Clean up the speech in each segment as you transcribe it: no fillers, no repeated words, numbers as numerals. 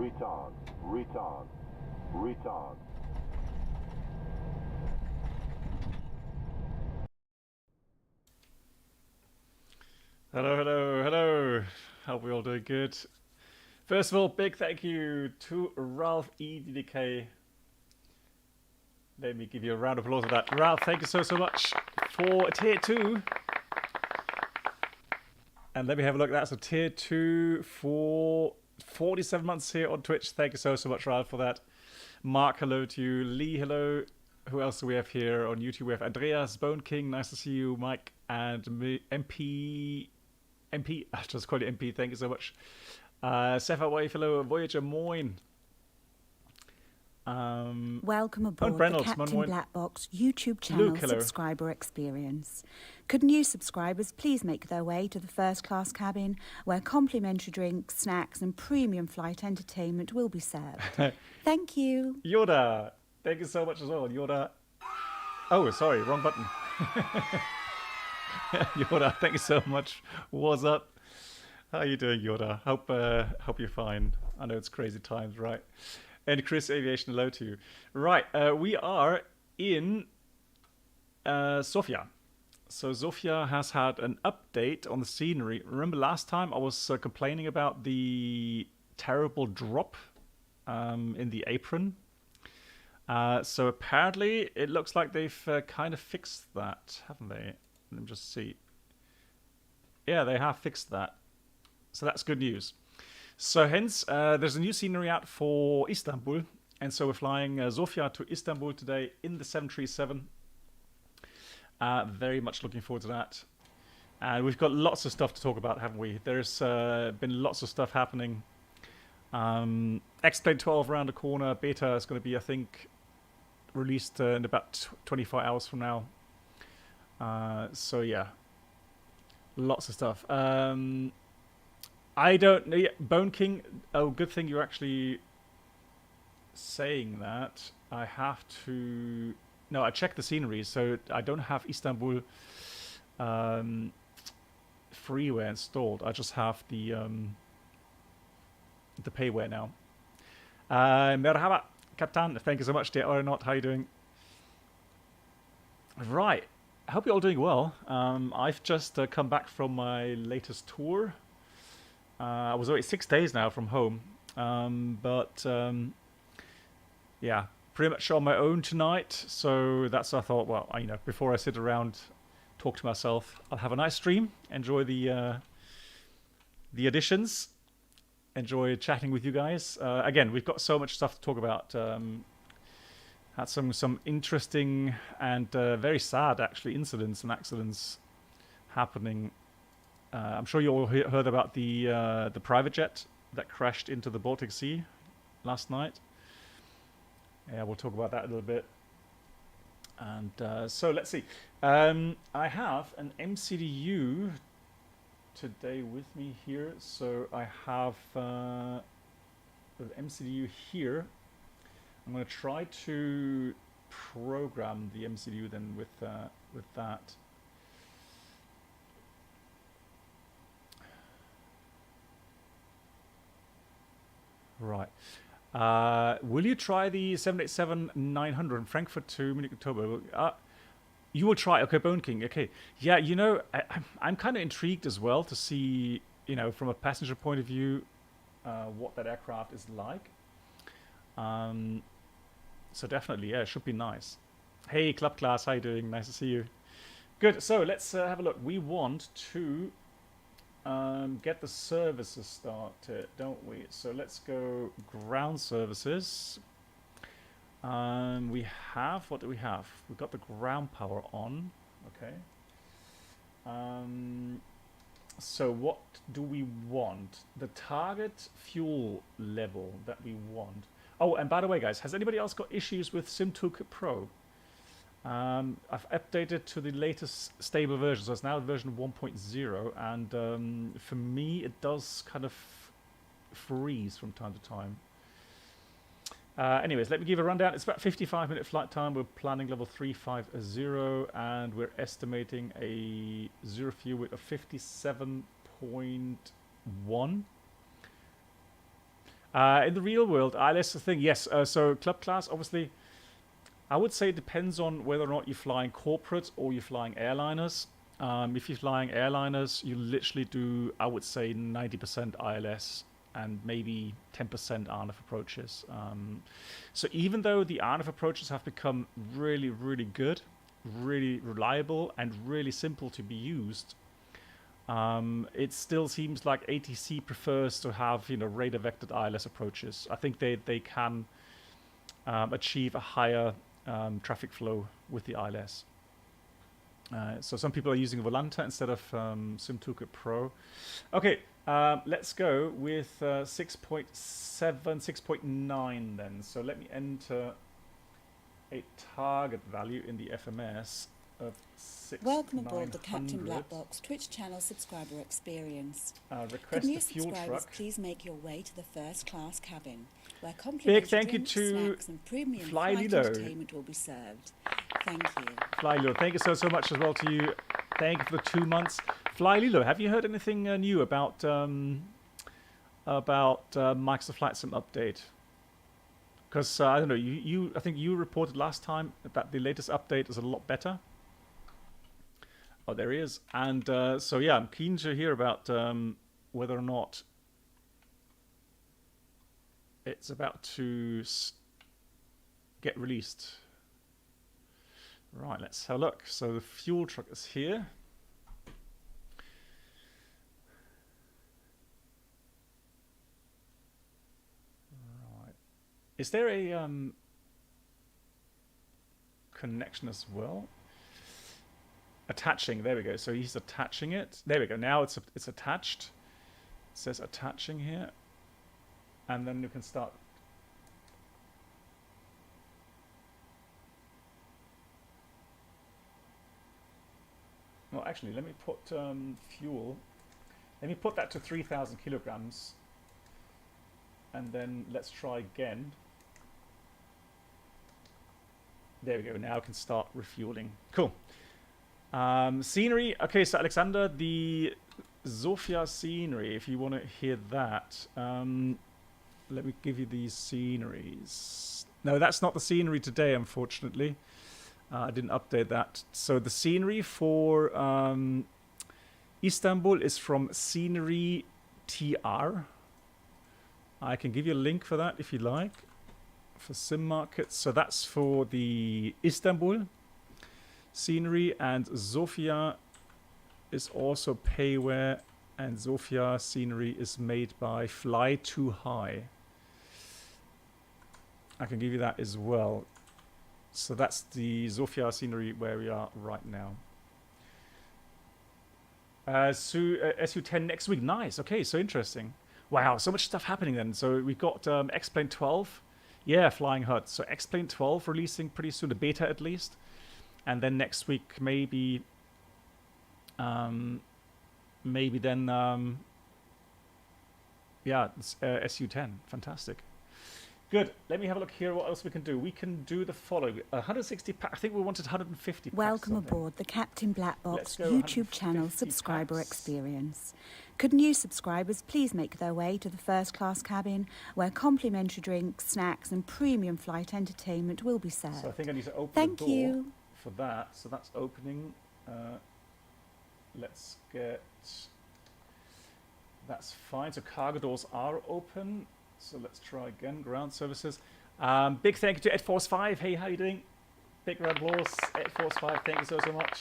retard, retard, retard. Hello, hello, hello. Hope we're all doing good. First of all, big thank you to Ralph EDDK. Let me give you a round of applause for that. Ralph, thank you so much for tier 2. And let me have a look. That's a tier 2 for 47 months here on Twitch. Thank you so much, Ralph, for that. Mark, hello to you. Lee, hello. Who else do we have here on YouTube? We have Andreas, Bone King, nice to see you. Mike and MP, I just call you MP, thank you so much. Sefa Wave, hello. Voyager, moin. Welcome aboard the Captain Black Box YouTube channel Luke, subscriber experience. Could new subscribers please make their way to the first class cabin where complimentary drinks, snacks and premium flight entertainment will be served. Thank you. Yoda, thank you so much as well. Yoda. Oh, sorry, wrong button. Yoda, thank you so much. What's up? How are you doing, Yoda? Hope you're fine. I know it's crazy times, right? And Chris Aviation, hello to you. Right, we are in Sofia. So Zofia has had an update on the scenery. Remember last time I was complaining about the terrible drop in the apron? So apparently it looks like they've kind of fixed that, haven't they? Let me just see. Yeah, they have fixed that. So that's good news. So hence, there's a new scenery out for Istanbul. And so we're flying Zofia to Istanbul today in the 737. Very much looking forward to that. And we've got lots of stuff to talk about, haven't we? There's been lots of stuff happening. X-Plane 12 around the corner. Beta is going to be, I think, released in about 24 hours from now. So yeah, lots of stuff. I don't know. Yeah, Bone King. Oh, good thing you're actually saying that. I have to. No, I checked the scenery, so I don't have Istanbul freeware installed. I just have the payware now. Merhaba, Captain. Thank you so much, dear Aeronaut. How are you doing? Right. I hope you're all doing well. I've just come back from my latest tour. I was away 6 days now from home, yeah, pretty much on my own tonight. So that's what I thought. Well, you know, before I sit around, talk to myself, I'll have a nice stream, enjoy the additions, enjoy chatting with you guys. Again, we've got so much stuff to talk about. Had some interesting and very sad, actually, incidents and accidents happening. I'm sure you all heard about the private jet that crashed into the Baltic Sea last night. Yeah, we'll talk about that a little bit. And so let's see. I have an MCdU today with me here. So I have the MCdU here. I'm going to try to program the MCdU then with that. Right. Will you try the 787-900 in Frankfurt to Munich, October? You will try. Okay, Bone King. Okay. Yeah, you know, I'm kind of intrigued as well to see, you know, from a passenger point of view, what that aircraft is like. So definitely, yeah, it should be nice. Hey, Club Class, how you doing? Nice to see you. Good. So let's have a look. We want to get the services started, don't we? So let's go ground services. We have, what do we have? We've got the ground power on. Okay. So what do we want? The target fuel level that we want. Oh, and by the way, guys, has anybody else got issues with SimTook Pro? I've updated to the latest stable version, so it's now version 1.0, and for me it does kind of freeze from time to time. Anyways, let me give a rundown. It's about 55-minute flight time. We're planning level 350, and we're estimating a zero fuel weight of 57.1. In the real world, ILS is the thing. Yes, so club class, obviously, I would say it depends on whether or not you're flying corporate or you're flying airliners. If you're flying airliners, you literally do, I would say, 90% ILS and maybe 10% RNF approaches. So even though the RNF approaches have become really, really good, really reliable, and really simple to be used, it still seems like ATC prefers to have, radar vectored ILS approaches. I think they can achieve a higher traffic flow with the ILS. So some people are using Volanta instead of SimToolkit Pro. Okay, let's go with 6.7, 6.9 then. So let me enter a target value in the FMS of 6,900. Welcome aboard the Captain Black Box Twitch channel subscriber experience. Request Could the new fuel subscribers truck. please make your way to the first class cabin, where Big complimentary thank you drinks, to snacks and premium Fly flight Lilo. entertainment will be served. Thank you. Fly Lilo, thank you so much as well to you. Thank you for the 2 months. Fly Lilo, have you heard anything new about Microsoft Flight Sim update? Because I don't know, I think you reported last time that the latest update is a lot better. Oh, there he is. And so yeah, I'm keen to hear about whether or not it's about to get released. Right, let's have a look. So the fuel truck is here. Right. Is there a connection as well? Attaching, there we go. So he's attaching it. There we go. Now it's attached. It says attaching here. And then you can start. Well, actually, let me put fuel. Let me put that to 3,000 kilograms. And then let's try again. There we go. Now I can start refueling. Cool. Scenery. Okay, so Alexander, the Zofia scenery, if you want to hear that. Let me give you these sceneries. No, that's not the scenery today, unfortunately. I didn't update that. So the scenery for Istanbul is from Scenery TR. I can give you a link for that if you like. For sim markets. So that's for the Istanbul scenery, and Zofia is also payware, and Zofia scenery is made by Fly Too High. I can give you that as well. So that's the Zofia scenery where we are right now. SU10 next week. Nice. Okay, so interesting. Wow, so much stuff happening then. So we've got X-Plane 12. Yeah, Flying HUD. So X-Plane 12 releasing pretty soon, the beta at least. And then next week, maybe then, yeah, SU10. Fantastic. Good. Let me have a look here. What else we can do? We can do the following. 160 packs. I think we wanted 150 packs. Welcome aboard the Captain Black Box YouTube channel 150 subscriber packs. experience. Could new subscribers please make their way to the first class cabin, where complimentary drinks, snacks and premium flight entertainment will be served. So I think I need to open Thank the door you. for that. So that's opening. Let's get... That's fine. So cargo doors are open. So let's try again. Ground services. Big thank you to Ed Force 5. Hey, how you doing? Big round of applause. Ed Force 5, thank you so much.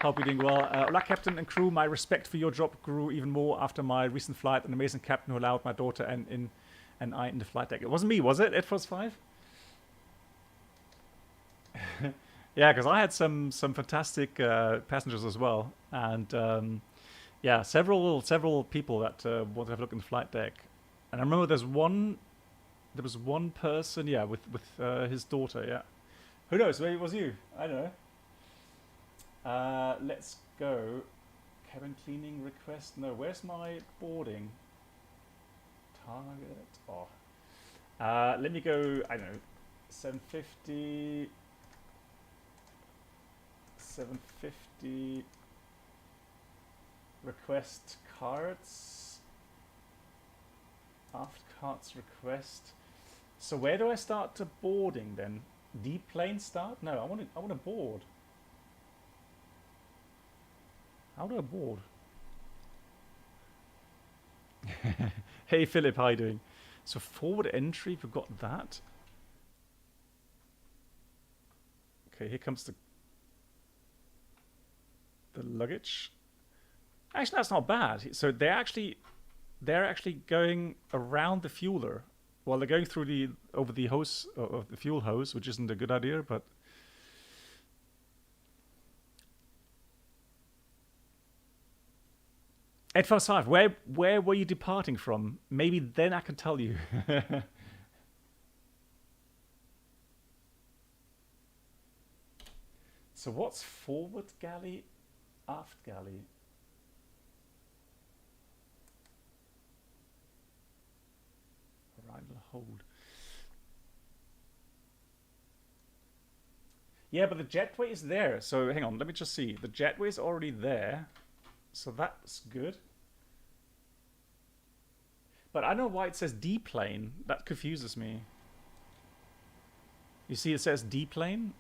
Hope you're doing well. Hola, Captain and crew. My respect for your job grew even more after my recent flight. An amazing captain who allowed my daughter and I in the flight deck. It wasn't me, was it? Ed Force 5? Yeah, because I had some fantastic passengers as well, and yeah, several people that wanted to have a look in the flight deck. And I remember there was one person, yeah, with his daughter, yeah. Who knows? Maybe it was you. I don't know. Let's go. Cabin cleaning request. No, where's my boarding? Target. Oh. Let me go, I don't know, 750. 750. Request cards. Aft carts request. So where do I start to boarding then? Deplane start? No, I want to board. How do I board? Hey Philip, how you doing? So forward entry, we've got that. Okay, here comes the luggage. Actually, that's not bad. So they're actually going around the fueler. Well, they're going through over the hose of the fuel hose, which isn't a good idea, but Ed55, where were you departing from? Maybe then I can tell you. So what's forward galley, aft galley? Arrival hold. Yeah, but the jetway is there. So hang on, let me just see. The jetway is already there. So that's good. But I don't know why it says D-plane. That confuses me. You see it says D-plane?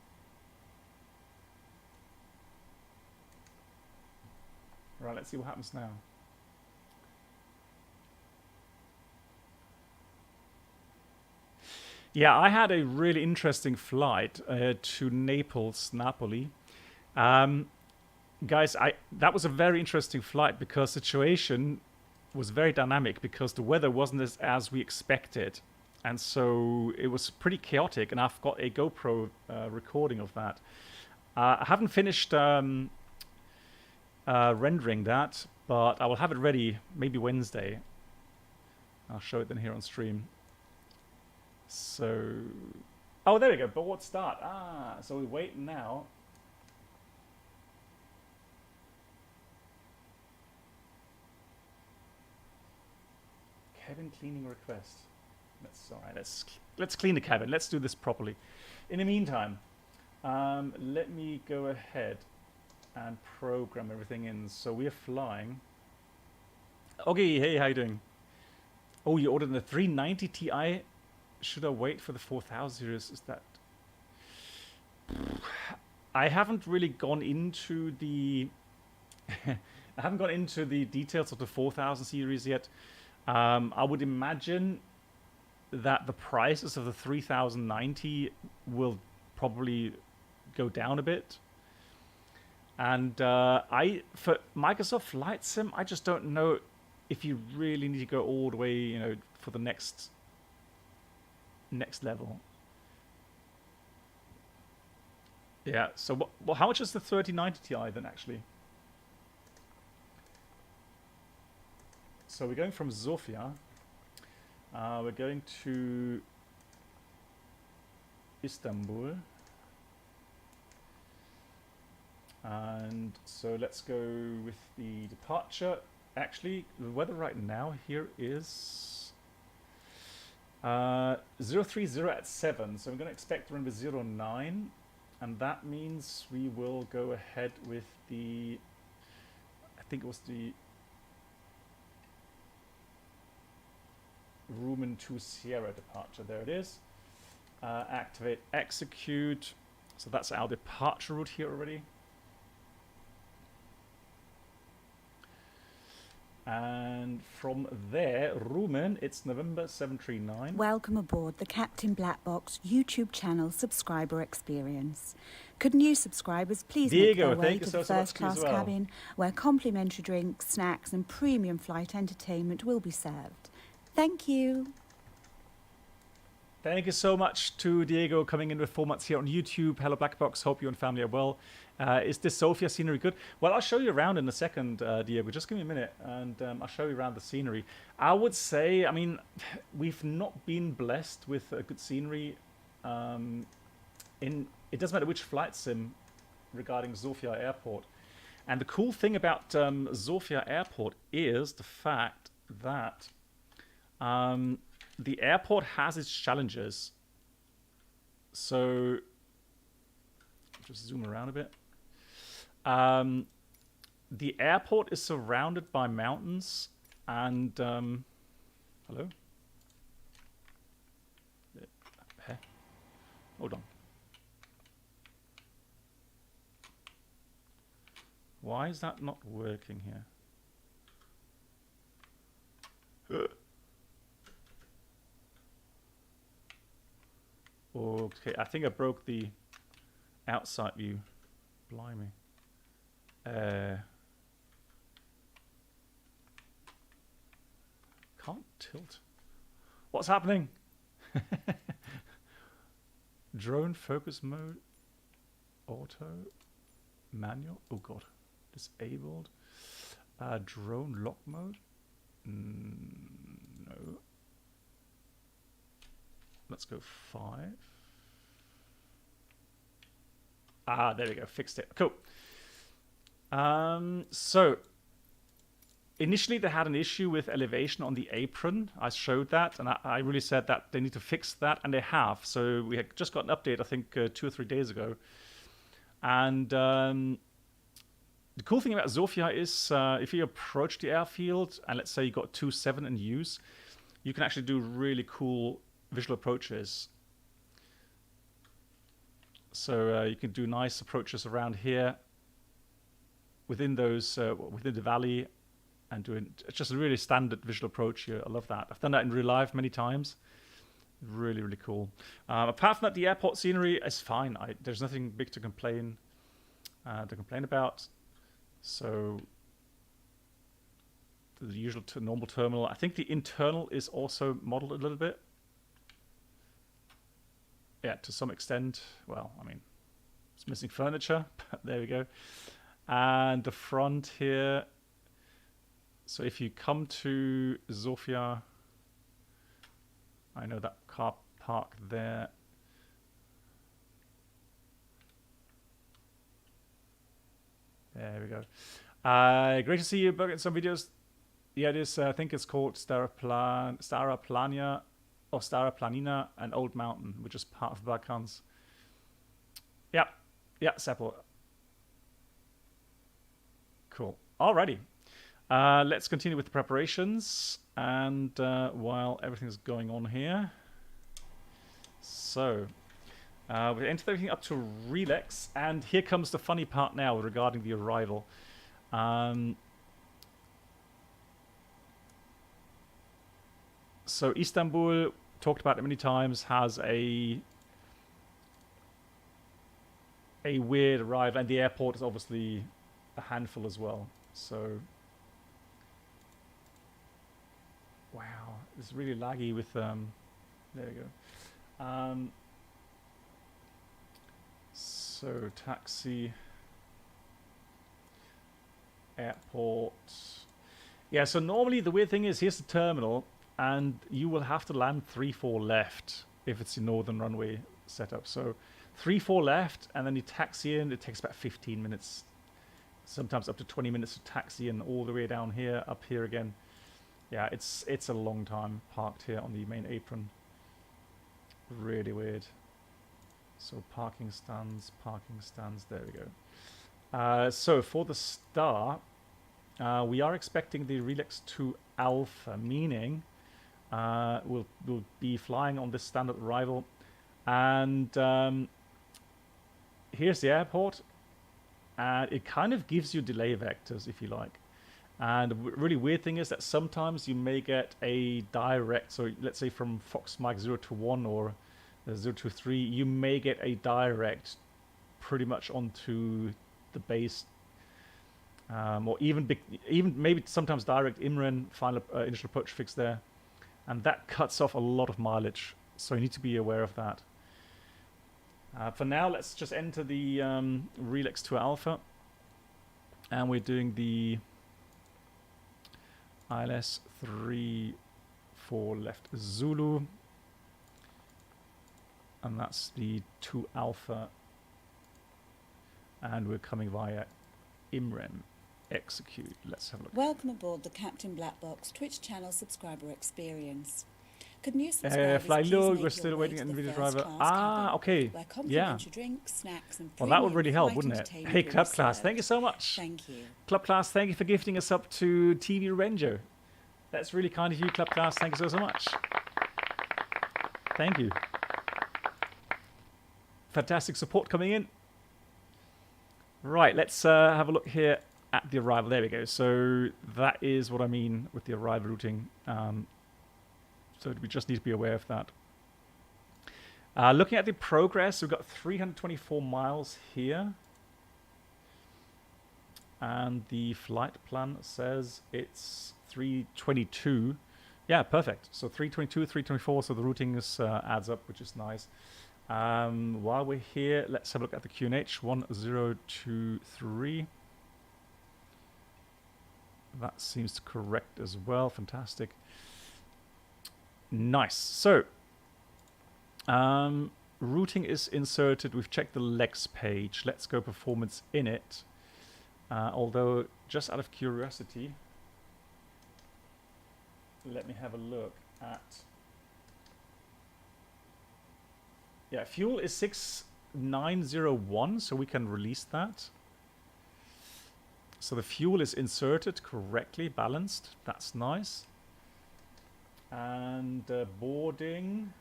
Right, let's see what happens now. Yeah, I had a really interesting flight to Napoli. Guys, that was a very interesting flight because the situation was very dynamic because the weather wasn't as we expected. And so it was pretty chaotic, and I've got a GoPro recording of that. I haven't finished rendering that, but I will have it ready maybe Wednesday. I'll show it then here on stream. So, oh, there we go. But what start? So we wait now. Cabin cleaning request. Let's clean the cabin. Let's do this properly. In the meantime, let me go ahead and program everything in. So we are flying. Okay, hey, how you doing? Oh, you ordered the 390 Ti. Should I wait for the 4000 series? Is that? I haven't really gone into the. I haven't gone into the details of the 4000 series yet. I would imagine that the prices of the 3090 will probably go down a bit. And for Microsoft Flight Sim, I just don't know if you really need to go all the way, for the next level. Yeah. So, how much is the 3090 Ti then, actually? So we're going from Zofia. We're going to Istanbul. And so let's go with the departure. Actually, the weather right now here is 030 at 7. So I'm going to expect to run with 09. And that means we will go ahead with the, I think it was the Rumen 2 Sierra departure. There it is. Activate, execute. So that's our departure route here already. And from there, Rumen, it's November 739. Welcome aboard the Captain Black Box YouTube channel subscriber experience. Could new subscribers please make their way to the first class cabin where complimentary drinks, snacks and premium flight entertainment will be served. Thank you. Thank you so much to Diego coming in with 4 months here on YouTube. Hello Black Box, hope you and family are well. Is this Sofia scenery good? Well, I'll show you around in a second, Diego. Just give me a minute and I'll show you around the scenery. I would say, I mean, we've not been blessed with a good scenery. It doesn't matter which flight sim regarding Zofia Airport. And the cool thing about Zofia Airport is the fact that the airport has its challenges. So, just zoom around a bit. The airport is surrounded by mountains and hello? Hold on. Why is that not working here? Okay, I think I broke the outside view. Blimey. Can't tilt. What's happening? Drone focus mode. Auto. Manual. Oh god. Disabled. Drone lock mode. No. Let's go 5. Ah, there we go. Fixed it. Cool. So initially they had an issue with elevation on the apron. I showed that, and I really said that they need to fix that, and they have. So we had just got an update, I think 2 or 3 days ago. And the cool thing about Zofia is if you approach the airfield, and let's say you got 2.7 in use, you can actually do really cool visual approaches. So you can do nice approaches around here, within those, within the valley, and doing just a really standard visual approach here. I love that. I've done that in real life many times. Really, really cool. Apart from that, the airport scenery is fine. There's nothing big to complain about. So the usual normal terminal. I think the internal is also modeled a little bit. Yeah, to some extent. Well, I mean, it's missing furniture, but there we go. And the front here. So if you come to Zofia, I know that car park there. There we go. Great to see you back in some videos. Yeah, it is. I think it's called Stara Plania or Stara Planina, an old mountain, which is part of the Balkans. Yeah, yeah, Seppo. Cool. Alrighty. Let's continue with the preparations, and while everything's going on here. So, we entered everything up to relax, and here comes the funny part now regarding the arrival. So Istanbul, talked about it many times, has a weird arrival, and the airport is obviously a handful as well. So, wow, it's really laggy with there we go. So taxi, airport. Yeah, so normally the weird thing is, here's the terminal, and you will have to land 3-4 left if it's the northern runway setup. So 3-4 left, and then you taxi in. It takes about 15 minutes, sometimes up to 20 minutes to taxi in all the way down here, up here again. Yeah, it's a long time parked here on the main apron. Really weird. So parking stands, there we go. So for the start, we are expecting the Relax 2 Alpha, meaning we'll be flying on this standard arrival. And here's the airport. And it kind of gives you delay vectors, if you like. And the really weird thing is that sometimes you may get a direct, so let's say from Fox Mike 0 to 1 or 0 to 3, you may get a direct pretty much onto the base, or even maybe sometimes direct Imran final initial approach fix there, and that cuts off a lot of mileage. So you need to be aware of that. For now, let's just enter the Relax 2 Alpha, and we're doing the ILS 3-4 left Zulu, and that's the 2 Alpha, and we're coming via Imran. Execute. Let's have a look. Welcome aboard the Captain Black Box Twitch channel subscriber experience. Could new subscribers fly please low, make we're still your way waiting to in the video first driver. class Ah, cabin, okay. where Yeah. complimentary drinks, snacks, and Well, that would premium really help, flight wouldn't it? entertainment Hey, will be Club Class, served. thank you so much. Thank you. Club Class, thank you for gifting us up to TV Ranger. That's really kind of you, Club Class. Thank you so much. Thank you. Fantastic support coming in. Right, let's have a look here at the arrival. There we go. So that is what I mean with the arrival routing. So we just need to be aware of that. Looking at the progress, we've got 324 miles here. And the flight plan says it's 322. Yeah, perfect. So 322, 324, so the routing is, adds up, which is nice. While we're here, let's have a look at the QNH 1023. That seems correct as well. Fantastic. Nice. So, routing is inserted. We've checked the legs page. Let's go performance in it. Although, just out of curiosity, let me have a look at... Yeah, fuel is 6901, so we can release that. So the fuel is inserted correctly, balanced. That's nice. And boarding.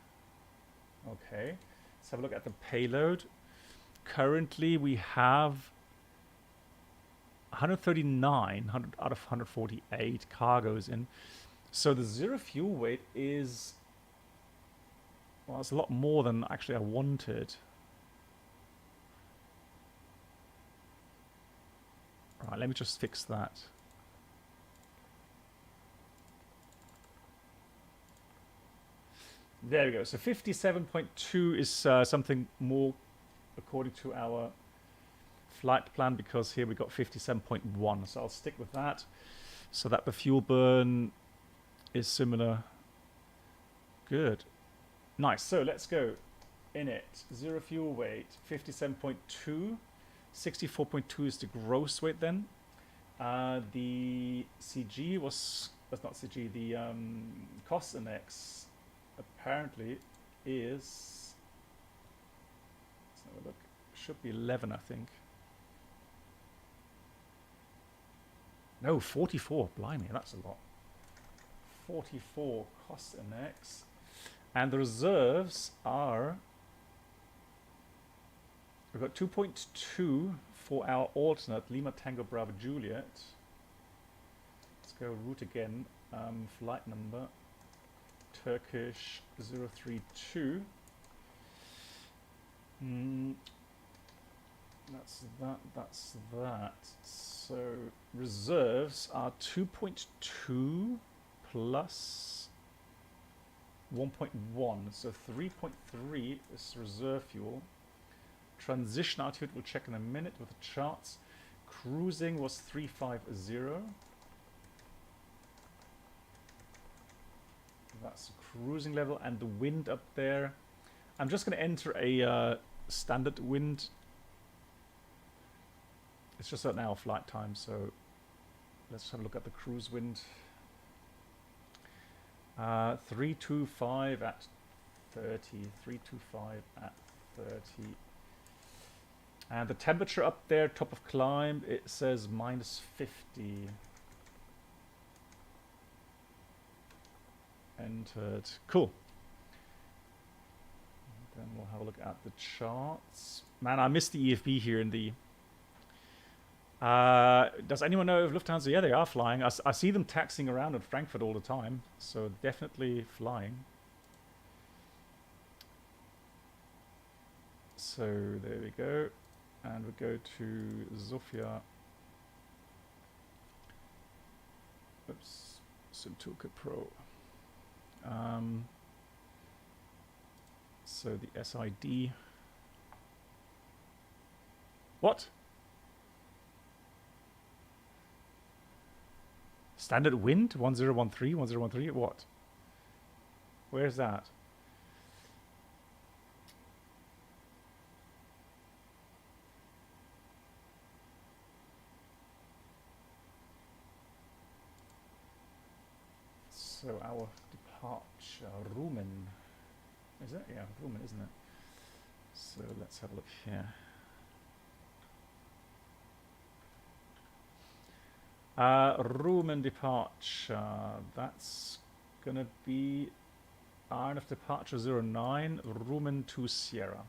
Okay. Let's have a look at the payload. Currently, we have 139 out of 148 cargoes in. So the zero fuel weight is... Well, it's a lot more than actually I wanted. Right, let me just fix that. There we go. So 57.2 is something more according to our flight plan, because here we got 57.1. So I'll stick with that so that the fuel burn is similar. Good. Nice. So let's go in it. Zero fuel weight, 57.2. 64.2 is the gross weight then. The CG was... That's not CG. The cost index apparently is... Let's have a look. Should be 11, I think. No, 44. Blimey, that's a lot. 44 cost index. And the reserves are... We've got 2.2 for our alternate, Lima Tango Bravo Juliet. Let's go route again. Flight number, Turkish 032. That's that. So reserves are 2.2 plus 1.1. So 3.3 is reserve fuel. Transition altitude, we'll check in a minute with the charts. Cruising was 350. That's the cruising level, and the wind up there. I'm just going to enter a standard wind. It's just an hour flight time, so let's have a look at the cruise wind. 325 at 30. 325 at 30. And the temperature up there, top of climb, it says -50. Entered. Cool. Then we'll have a look at the charts. Man, I missed the EFB here in the... does anyone know if Lufthansa? Yeah, they are flying. I see them taxiing around in Frankfurt all the time. So definitely flying. So there we go. And we go to Zofia. Oops. SimToolkit Pro. So the SID. What? Standard wind? 1013? 1013? What? Where's that? So our departure, Rumen. Is it? Yeah, Rumen, isn't it? So let's have a look here. Rumen departure. That's gonna be RNF departure 09, Rumen to Sierra.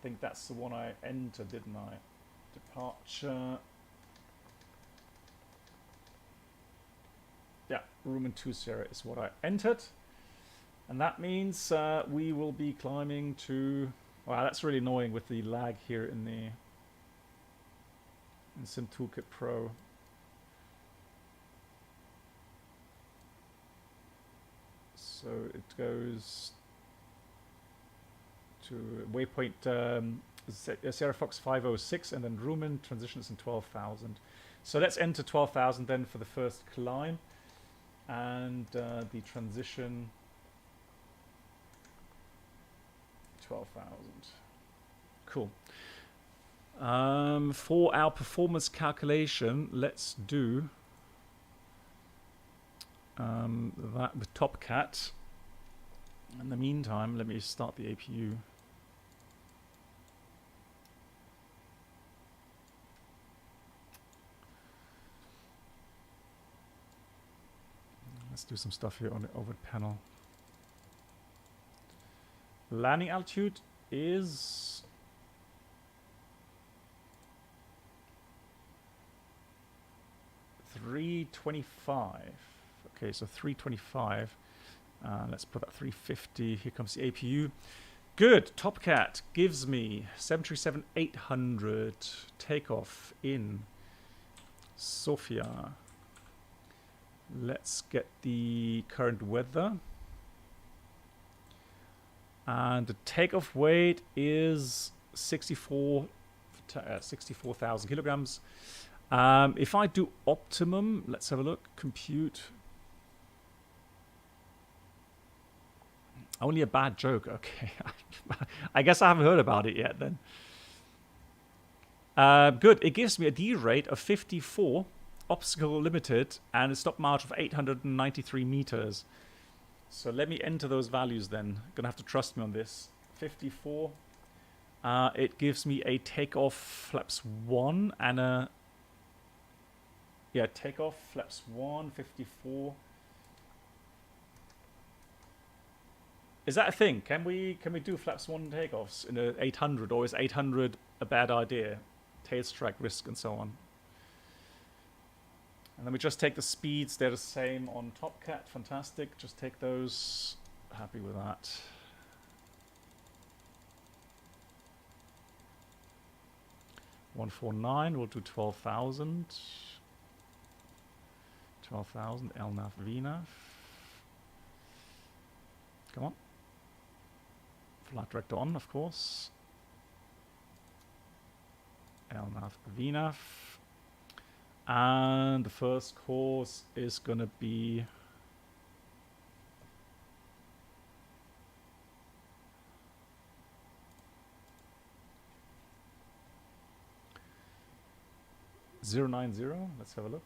think that's the one I entered, didn't I? Departure. Yeah, Room 20 is what I entered. And that means we will be climbing to... Wow, that's really annoying with the lag here in the Sim Toolkit Pro. So it goes to waypoint Sierra Fox 506, and then Rumen transitions in 12,000. So let's enter 12,000 then for the first climb, and the transition 12,000. Cool. For our performance calculation, let's do that with TopCat. In the meantime, let me start the APU. Let's do some stuff here on the overhead panel. Landing altitude is 325. Okay, so 325. Let's put that 350. Here comes the APU. Good. TopCat gives me 737-800 takeoff in Sofia. Let's get the current weather. And the takeoff weight is 64,000 kilograms. If I do optimum, let's have a look. Compute. Only a bad joke. Okay. I guess I haven't heard about it yet then. Good. It gives me a D rate of 54, obstacle limited, and a stop march of 893 meters. So let me enter those values then. Gonna have to trust me on this. 54. It gives me a takeoff flaps 1 and a... Yeah, takeoff flaps 1, 54. Is that a thing? Can we do flaps 1 takeoffs in a 800, or is 800 a bad idea? Tail strike risk and so on. And then we just take the speeds. They're the same on TopCat. Fantastic. Just take those. Happy with that. $149. We'll do 12,000. 12,000. LNAV, VNAV. Come on. Flight director on, of course. LNAV, VNAV. And the first course is going to be... .090. Let's have a look.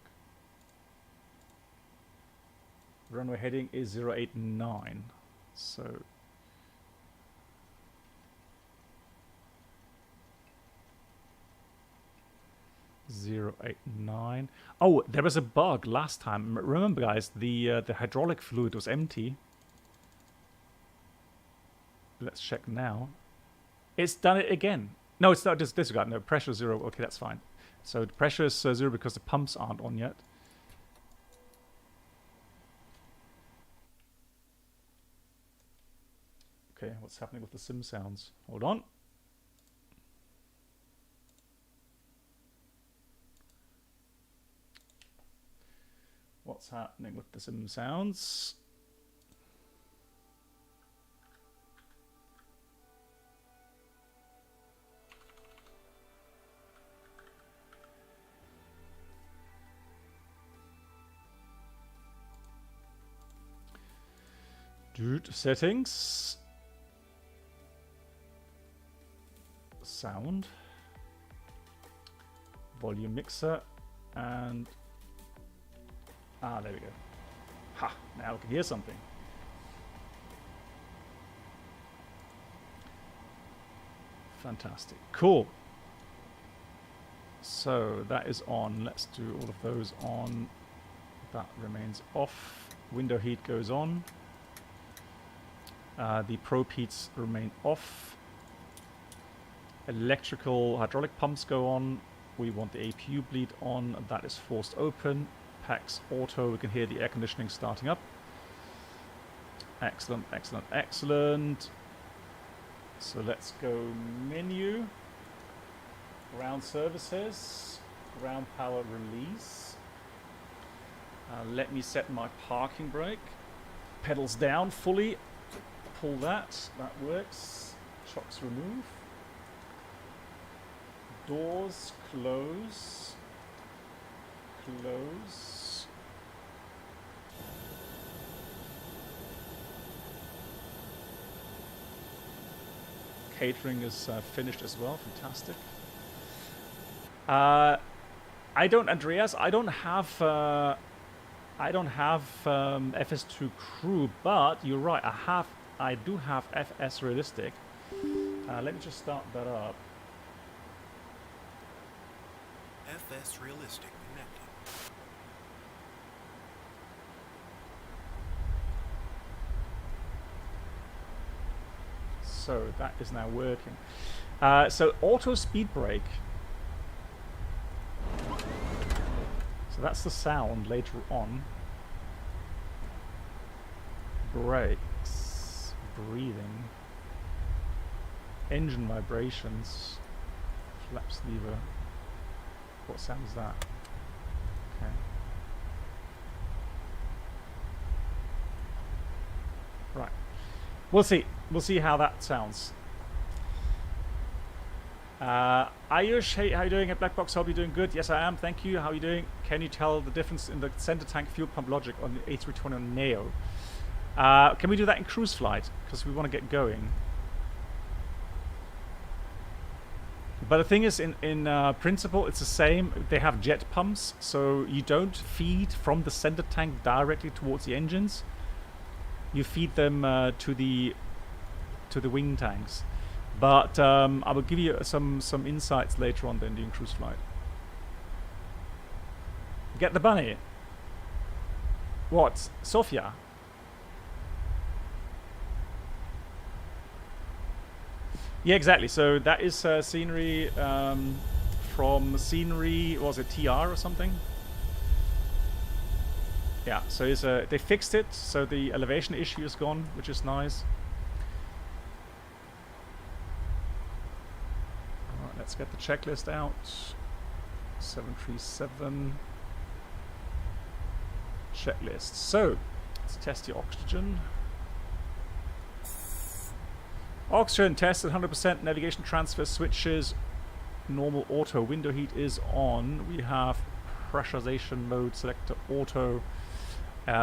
Runway heading is 089. So... .089. Oh, there was a bug last time. Remember, guys, the hydraulic fluid was empty. Let's check now. It's done it again. No, it's not disregard. No, pressure 0. Okay, that's fine. So the pressure is 0 because the pumps aren't on yet. Okay, what's happening with the sim sounds? Hold on. What's happening with the sim sounds? Dude, settings. Sound. Volume mixer. And... Ah, there we go. Ha! Now we can hear something. Fantastic. Cool. So that is on. Let's do all of those on. That remains off. Window heat goes on. The probe heats remain off. Electrical hydraulic pumps go on. We want the APU bleed on. That is forced open. PAX auto. We can hear the air conditioning starting up. Excellent, excellent, excellent. So let's go menu. Ground services. Ground power release. Let me set my parking brake. Pedals down fully. Pull that. That works. Shocks remove. Doors close. Close. Catering is finished as well. Fantastic. Andreas, I don't have FS2 crew, but you're right. I do have FS realistic. Let me just start that up. FS realistic connected. So that is now working. So auto speed brake. So that's the sound later on. Brakes, breathing, engine vibrations, flaps lever. What sound is that? Okay. Right. We'll see. We'll see how that sounds. Ayush, hey, how you doing at Blackbox? Hope you're doing good. Yes, I am. Thank you. How are you doing? Can you tell the difference in the center tank fuel pump logic on the A320 on Neo? Can we do that in cruise flight? Because we want to get going. But the thing is, in principle, it's the same. They have jet pumps, so you don't feed from the center tank directly towards the engines. You feed them to the wing tanks. But I will give you some insights later on then during cruise flight. Get the bunny. What? Sofia? Yeah, exactly. So that is scenery from scenery. Was it TR or something? Yeah. So it's they fixed it. So the elevation issue is gone, which is nice. All right, let's get the checklist out. 737 checklist. So let's test the oxygen. Oxygen tested 100%. Navigation transfer switches. Normal auto. Window heat is on. We have pressurization mode selector auto.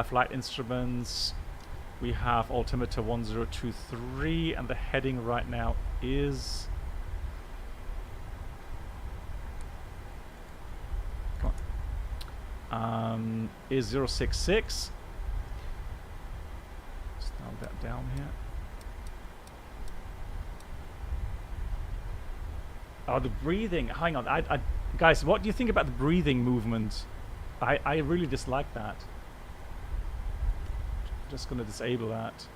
Flight instruments. We have altimeter 1023, and the heading right now is. Come on. Is 066. Let's dial that down here. Oh, the breathing. Hang on. Guys, what do you think about the breathing movement? I really dislike that. Just going to disable that.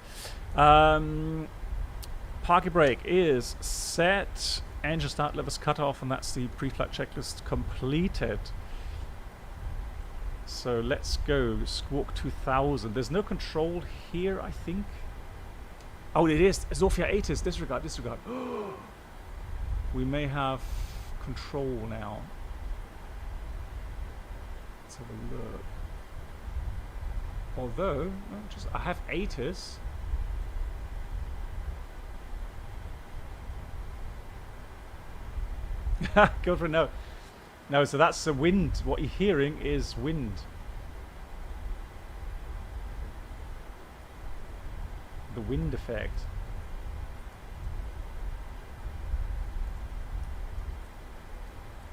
Parking brake is set. Engine start levers cut off, and that's the pre-flight checklist completed. So let's go. Squawk 2000. There's no control here, I think. Oh, it is. Zofia 8 is. Disregard, disregard. We may have control now. Let's have a look. Although, no, I have ATIS. Go for it. No. No, so that's the wind. What you're hearing is wind. The wind effect.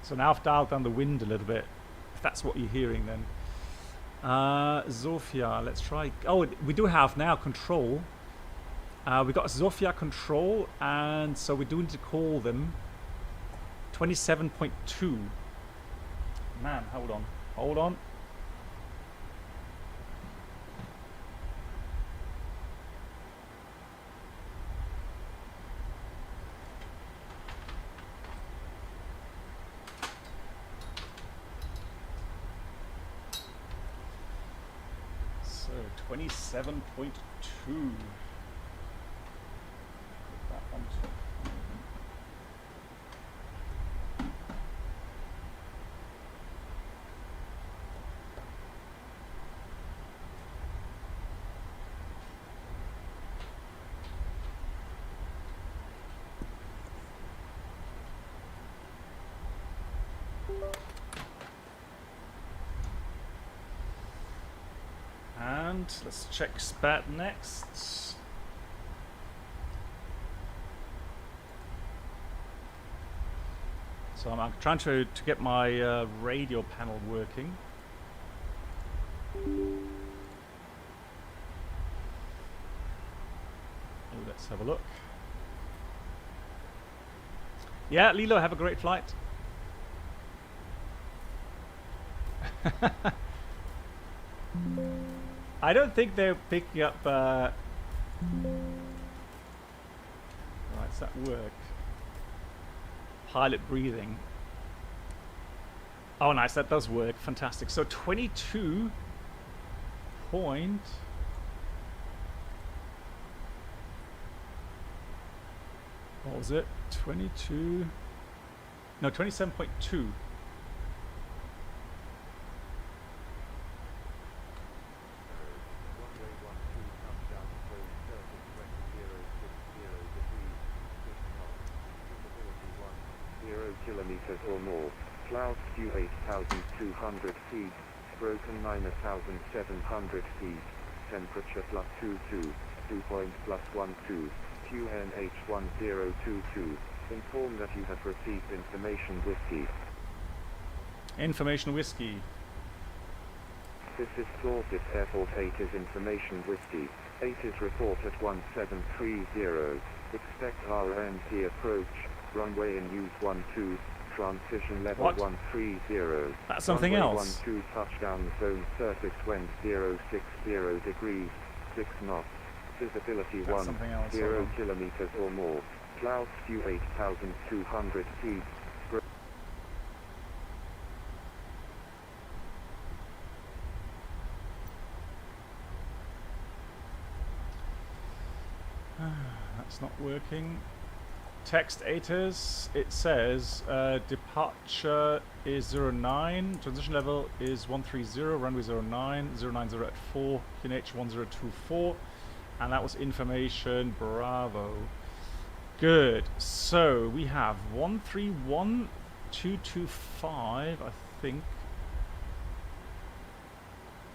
So now I've dialed down the wind a little bit. If that's what you're hearing then. Zofia, let's try. Oh, we do have now control. We got Zofia control, and so we do need to call them. 27.2. Man, hold on. Hold on. 27.2. Put that onto. And let's check SPAT next. So I'm trying to get my radio panel working. Let's have a look. Yeah, Lilo, have a great flight. I don't think they're picking up. Right, does that work? Pilot breathing. Oh, nice. That does work. Fantastic. So 22 point. What was it? 22. No, 27.2. Kilometers or more. Clouds due 8,200 feet. Broken 9,700 feet. Temperature +22. Dew point +12. QNH1022. Inform that you have received information whiskey. Information whiskey. This is Dorset Airport 8 is information whiskey. 8 is report at 1730. Expect RNT approach. Runway in use 12. Transition level What? 130. That's something Runway else. 12 touchdown zone surface wind 060 degrees. 6 knots. Visibility That's something else, 0 hold on. kilometers or more. Clouds due 8,200 feet. That's not working. Text ATES, it says departure is 09, transition level is 130, runway 09, 090 at 4, QNH 1024, and that was information Bravo. Good. So we have 131225, I think,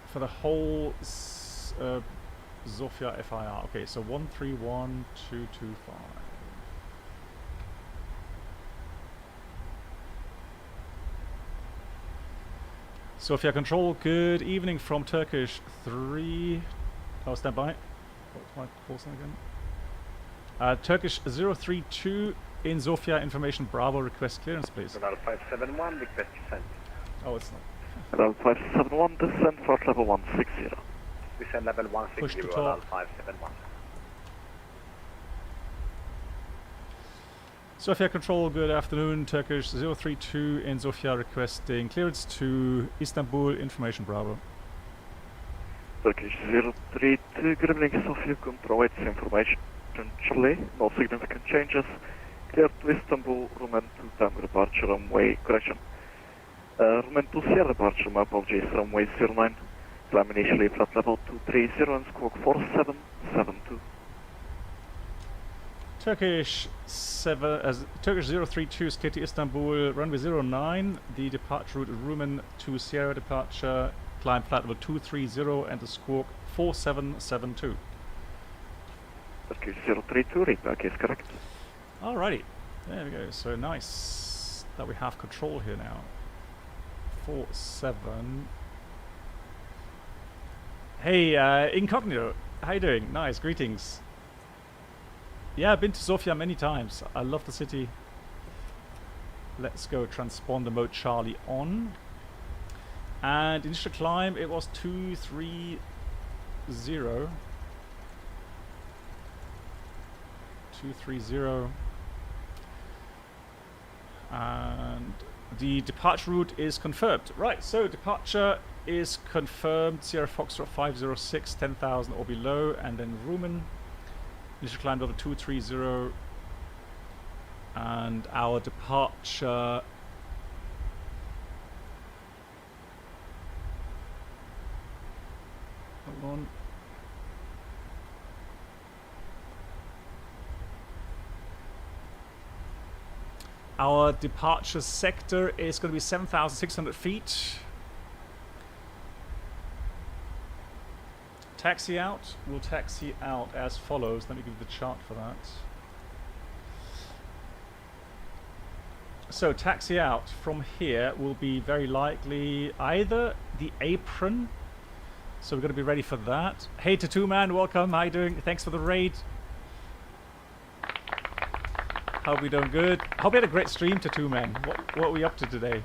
for the whole Zofia FIR. Okay, so 131225. Sofia Control, good evening from Turkish 3. Oh, stand by. What's my call sign again? Turkish 032 in Zofia information Bravo, request clearance, please. About 571, request descent. Oh, it's not. About 571, descent for level 160. Descend level 160, Push to about top. 571. Sofia Control, good afternoon. Turkish 032 in Zofia requesting clearance to Istanbul information Bravo. Turkish 032, good evening, Sofia Control, it's information Charlie, no significant changes. Clear to Istanbul, Roman 2 time departure, runway, correction. Roman 2 Sierra departure, my apologies, runway 09. Climb initially flat level 230 and squawk 4772. Turkish 032 is clear to Istanbul, runway 09. The departure route is Rumen to Sierra departure, climb flat level 230 and the squawk 4772. Turkish 032, read back is correct. Alrighty, there we go. So nice that we have control here now. 47. Hey, Incognito, how you doing? Nice, greetings. Yeah, I've been to Zofia many times. I love the city. Let's go transponder mode Charlie on. And initial climb, it was 230. 230. And the departure route is confirmed. Right, so departure is confirmed. Sierra Foxtrot 506, 10,000 or below, and then Rumen. Initial climb level 230. And our departure. Hold on. Our departure sector is going to be 7,600 feet. Taxi out. We'll taxi out as follows. Let me give you the chart for that. So taxi out from here will be very likely either the apron. So we're going to be ready for that. Hey Tattoo Man, welcome. How you doing? Thanks for the raid. Hope we doing good. Hope we had a great stream, Tattoo Man. What are we up to today?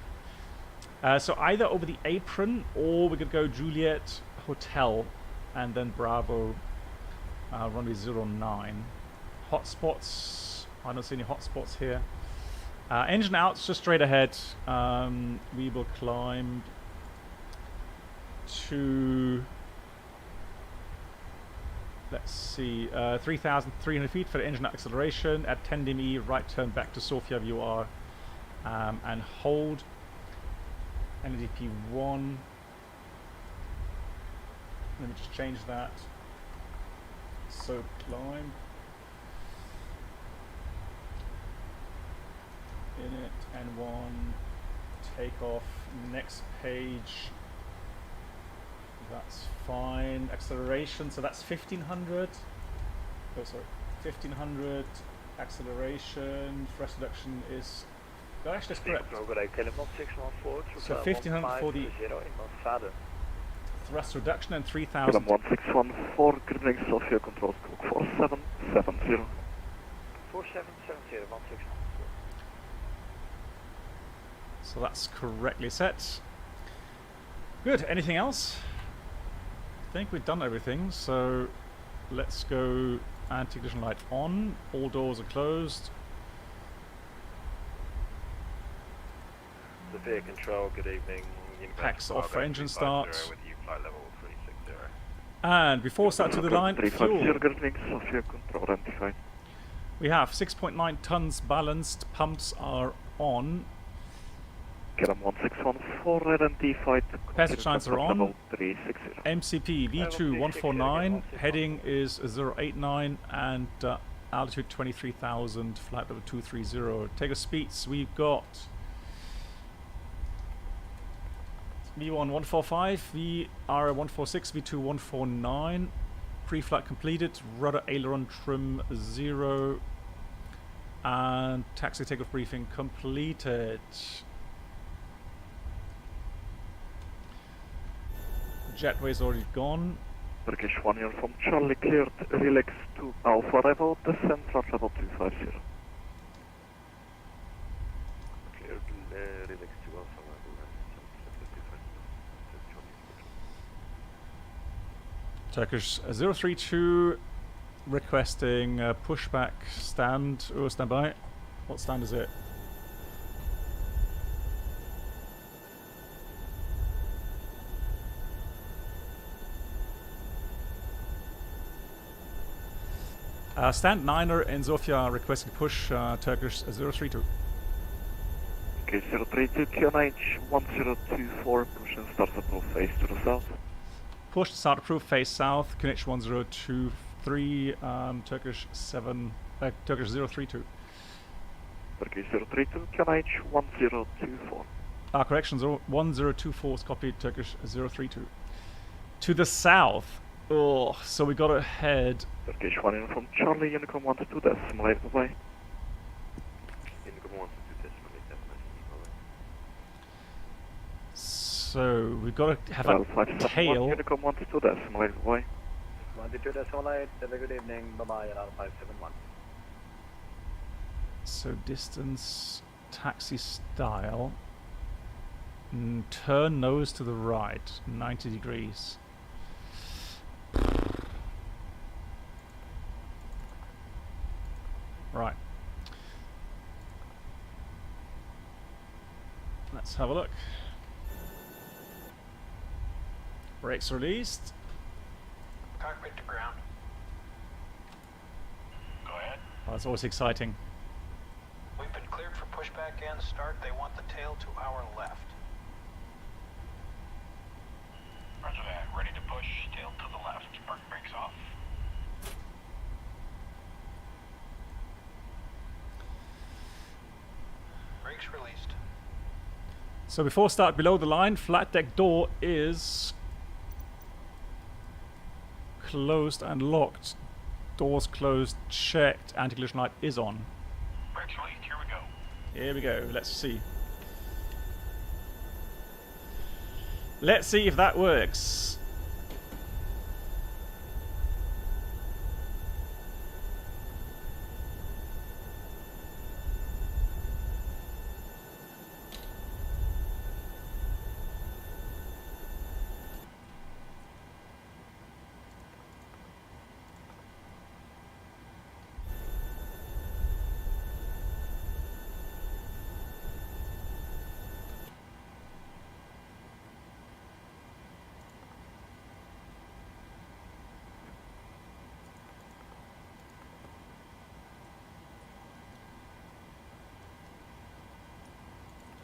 So either over the apron or we could go Juliet Hotel and then Bravo runway 09. Hotspots. I don't see any hotspots here. Engine out, just straight ahead. We will climb to, let's see, 3,300 feet for the engine acceleration. At 10 dmi, right turn back to Sofia VOR and hold. NDP 1. Let me just change that. So climb. Init N1. Takeoff. Next page. That's fine. Acceleration, so that's 1,500. Oh, sorry. 1,500 acceleration. Thrust reduction is... Oh, actually, that's correct. So 1,500 for the thrust reduction and 3,000. 1614, good evening, Sofia, control scope 4770. 4770, 1614. So that's correctly set. Good. Anything else? I think we've done everything. So let's go anti-collision light on. All doors are closed. Sofia Control, good evening. Packs off for engine start. With you, flight level 360. And before start to the line, fuel. Good evening, Sofia Control, identified. We have 6.9 tons balanced. Pumps are on. Get 1614, identified. Passage lines are on. 360. MCP V2 149. Heading is 089 and altitude 23,000. Flight level 230. Take a speeds. We've got V1 145, VR 146, V2 149. Pre-flight completed. Rudder aileron trim 0. And taxi takeoff briefing completed. Jetway is already gone. Turkish 1 from Charlie cleared, relax to Alpha level, descent flight level 250. Cleared, relax to Alpha level, Turkish 032 requesting pushback stand. Oh, stand by. What stand is it? Stand 9er in Zofia requesting push Turkish 032. Okay, 032 QNH 1024, push and start approve face to the south. Push to start approved face south, QNH 1023, Turkish 7, Turkish 032. Turkish 032 QNH 1024. Correction, 1024 is copied, Turkish 032. To the south. Oh, so we got to head. Turkish 1 in from Charlie, Unicom 122, decimal 8, bye. Unicom 122, decimal 8, definitely. So we've got to have a tail. Unicom 122, decimal 8, bye. 122, decimal 8, have a good evening, bye-bye, at 571. So distance, taxi style. Turn nose to the right, 90 degrees. Right. Let's have a look. Brakes released. Cockpit to ground. Go ahead. Oh, that's always exciting. We've been cleared for pushback and start. They want the tail to our left. Roger that. Ready to push. Tail to the left. Park brakes off. Brakes released. So before start below the line, flat deck door is closed and locked. Doors closed, checked. Anti-collision light is on. Brakes released. Here we go. Here we go. Let's see. Let's see if that works.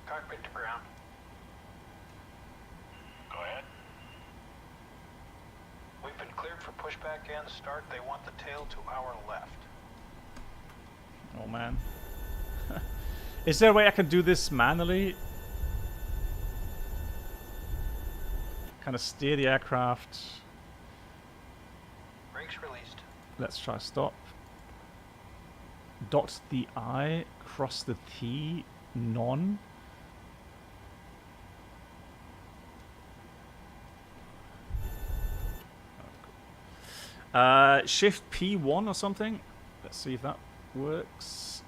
Cockpit to ground. Go ahead. We've been cleared for pushback and start. They want the tail to our left. Oh man. Is there a way I can do this manually? Kind of steer the aircraft. Brakes released. Let's try stop. Dot the I, cross the T, none. Shift P1 or something. Let's see if that works.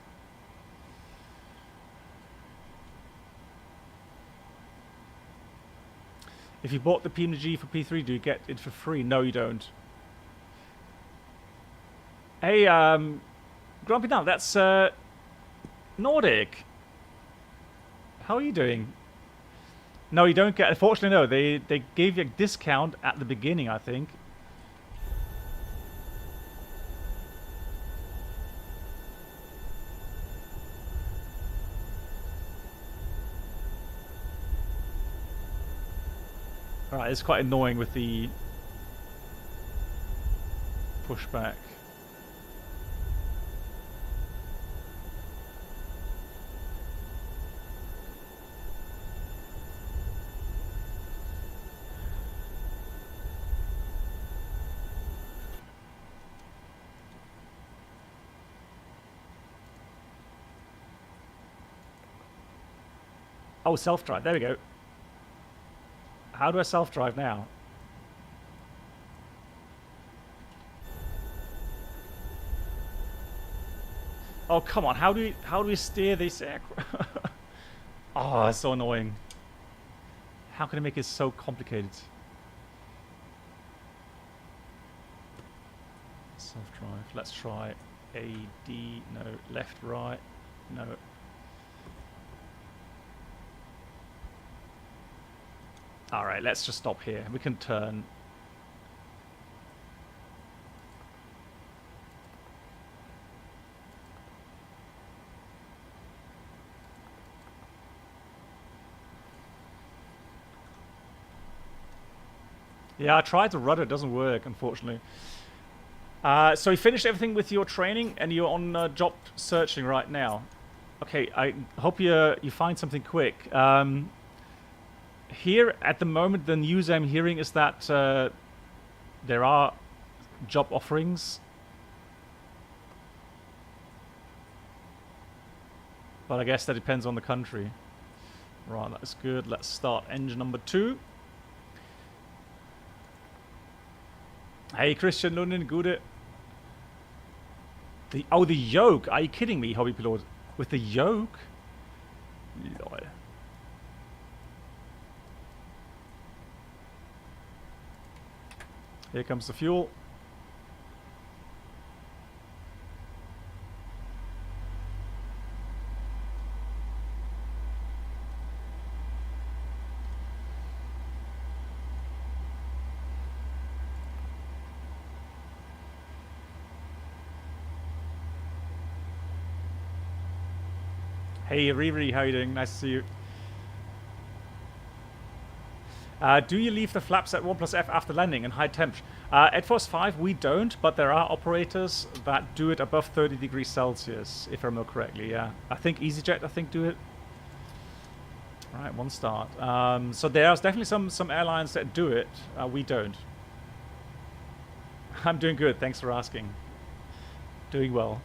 If you bought the PMDG for P3, do you get it for free? No, you don't. Hey, Grumpy now, that's Nordic. How are you doing? No, you don't get. Unfortunately, no. They gave you a discount at the beginning, I think. Alright, it's quite annoying with the pushback. Oh, self-drive. There we go. How do I self-drive now? Oh, come on. How do we steer this aircraft? Oh, it's so annoying. How can I make it so complicated? Self-drive. Let's try AD. No. Left, right. No. Alright, let's just stop here. We can turn. Yeah, I tried to rudder. It doesn't work, unfortunately. So you finished everything with your training and you're on job searching right now. Okay, I hope you find something quick. Here, at the moment, the news I'm hearing is that there are job offerings. But I guess that depends on the country. Right, that's good. Let's start engine number 2. Hey, Christian Lundin, good. Oh, the yoke. Are you kidding me, hobby pilot? With the yoke? Lol. Here comes the fuel. Hey Riri, how you doing? Nice to see you. Do you leave the flaps at 1 plus F after landing in high temp? At Force 5 we don't, but there are operators that do it above 30 degrees Celsius, if I remember correctly, yeah. I think EasyJet, do it. Right, 1 start. So there's definitely some airlines that do it. We don't. I'm doing good, thanks for asking. Doing well.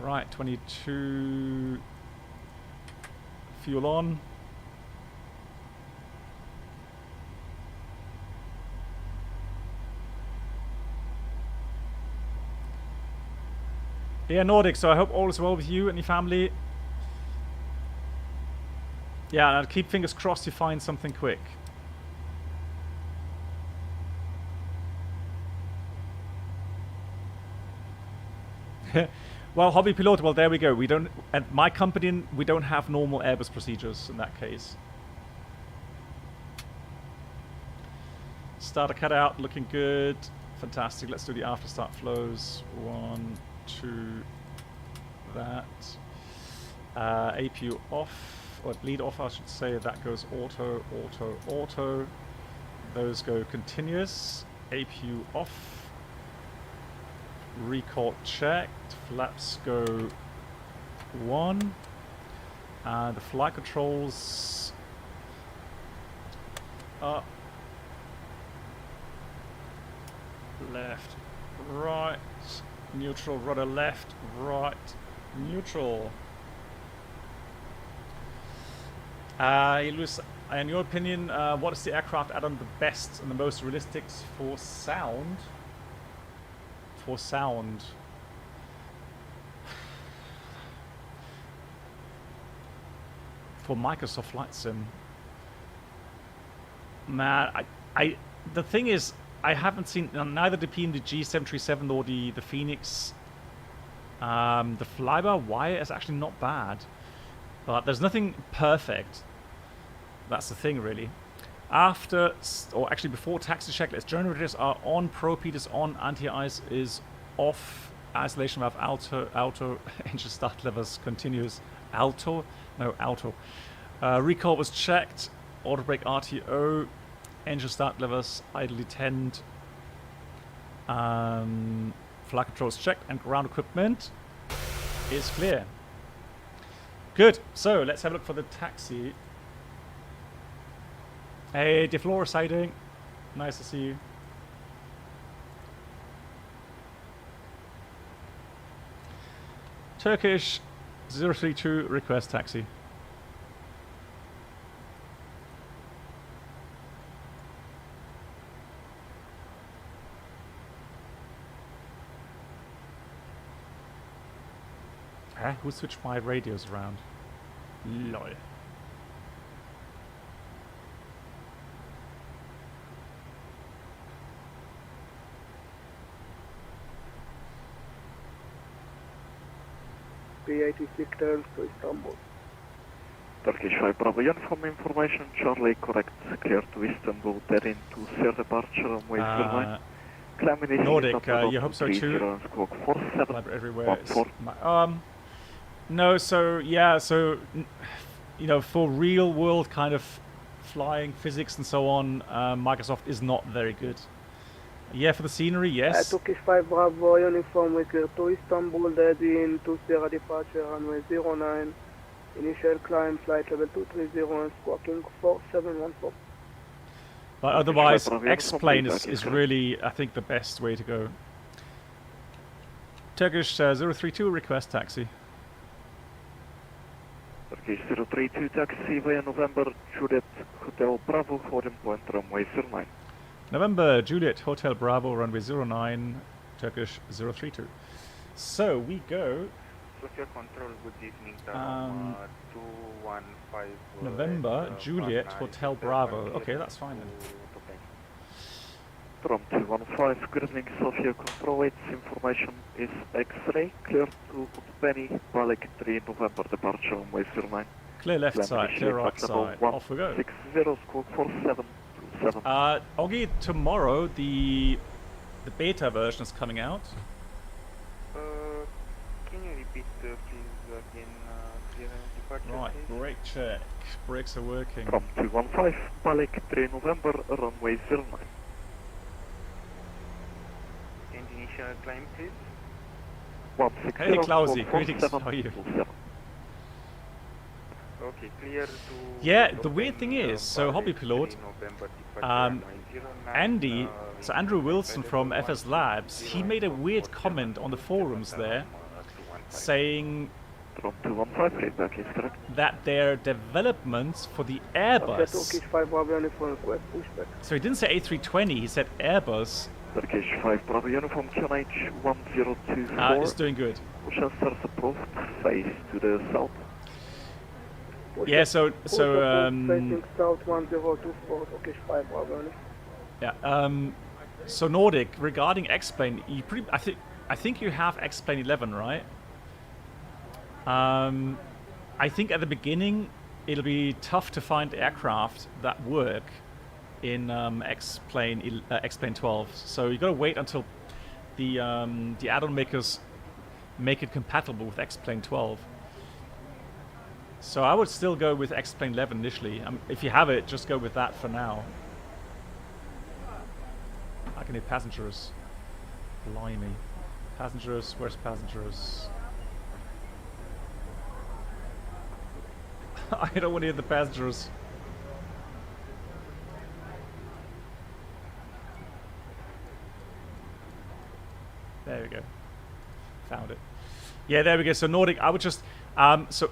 Right, 22 fuel on. Yeah, Nordic, so I hope all is well with you and your family. Yeah, and I'll keep fingers crossed you find something quick. Well, hobby pilot, well, there we go. We don't, at my company, we don't have normal Airbus procedures in that case. Starter cut out, looking good. Fantastic. Let's do the after start flows. 1, 2, that. APU off, or bleed off, I should say. That goes auto, auto, auto. Those go continuous. APU off. Recall checked, flaps go 1, the flight controls up, left, right, neutral, rudder left, right, neutral. Lewis, in your opinion, what is the aircraft add-on the best and the most realistic for sound? For sound. For Microsoft Flight Sim. Man, the thing is, I haven't seen neither the PMDG 737 nor the Phoenix. The fly-by-wire is actually not bad, but there's nothing perfect. That's the thing, really. After, or actually before taxi checklist, generators are on, ProPEAT is on, anti-ice is off, isolation valve auto, engine start levels continuous, auto. Recall was checked, auto brake RTO, engine start levels idly tend, flight controls checked, and ground equipment is clear. Good, so let's have a look for the taxi. Hey, DeFlora, how you doing? Nice to see you. Turkish 032 request taxi. Who switched my radios around? Lol. P86 turns to Istanbul. Turkish 5 Bravo uniform information, Charlie correct, clear to Istanbul, therein to third departure on way 09. Nordic, you hope so too? Everywhere is no, so yeah, so you know, for real world kind of flying physics and so on, Microsoft is not very good. Yeah, for the scenery, yes. Turkish 5 Bravo uniform, we clear to Istanbul, therein to zero departure, runway 09. Initial climb, flight level 230 and squawking 4714. But otherwise, X-plane is really, I think, the best way to go. Turkish 032, request taxi. Turkish 032 taxi via November, Juliet Hotel Bravo, holding point runway 09. November, Juliet Hotel Bravo, runway 09, Turkish 032. So we go. Sofia control, good evening. 215. November, Juliet Hotel Bravo. Okay, that's fine then. From 215, good evening, Sofia control. Its information is X-ray, clear to Penny, Balik 3 November, departure on way 09. Clear left side, clear right side. Off we go. 60, squawk 4727. Oggy, tomorrow the the beta version is coming out. Can you repeat please again clearance departure? Right, please? brake check. Brakes are working. From 215, Balik 3 November, runway 09. And initial climb please. 160, Hey Klausi, greetings, 147, how are you? 27. Okay, clear to... Yeah, the weird thing is, so Hobby Pilot, Andy, so Andrew Wilson from FS Labs, he made a weird comment on the forums there, saying From 215, feedback is correct. that their developments for the Airbus, so he didn't say A320, he said Airbus, Turkish 5 Bravo Uniform QNH 1024. is doing good. Chester approved, face to the south. Yeah, so Facing south 1024, Turkish 5 Bravo. yeah, so Nordic, regarding X-Plane, I think you have X-Plane 11, right? I think at the beginning it'll be tough to find aircraft that work in X-Plane 12. So you gotta wait until the add-on makers make it compatible with X-Plane 12. So I would still go with X-Plane 11 initially. If you have it, just go with that for now. I can hear passengers. Blimey. Passengers, where's passengers? I don't want to hear the passengers. There we go. Found it. Yeah, there we go. So Nordic, I would just so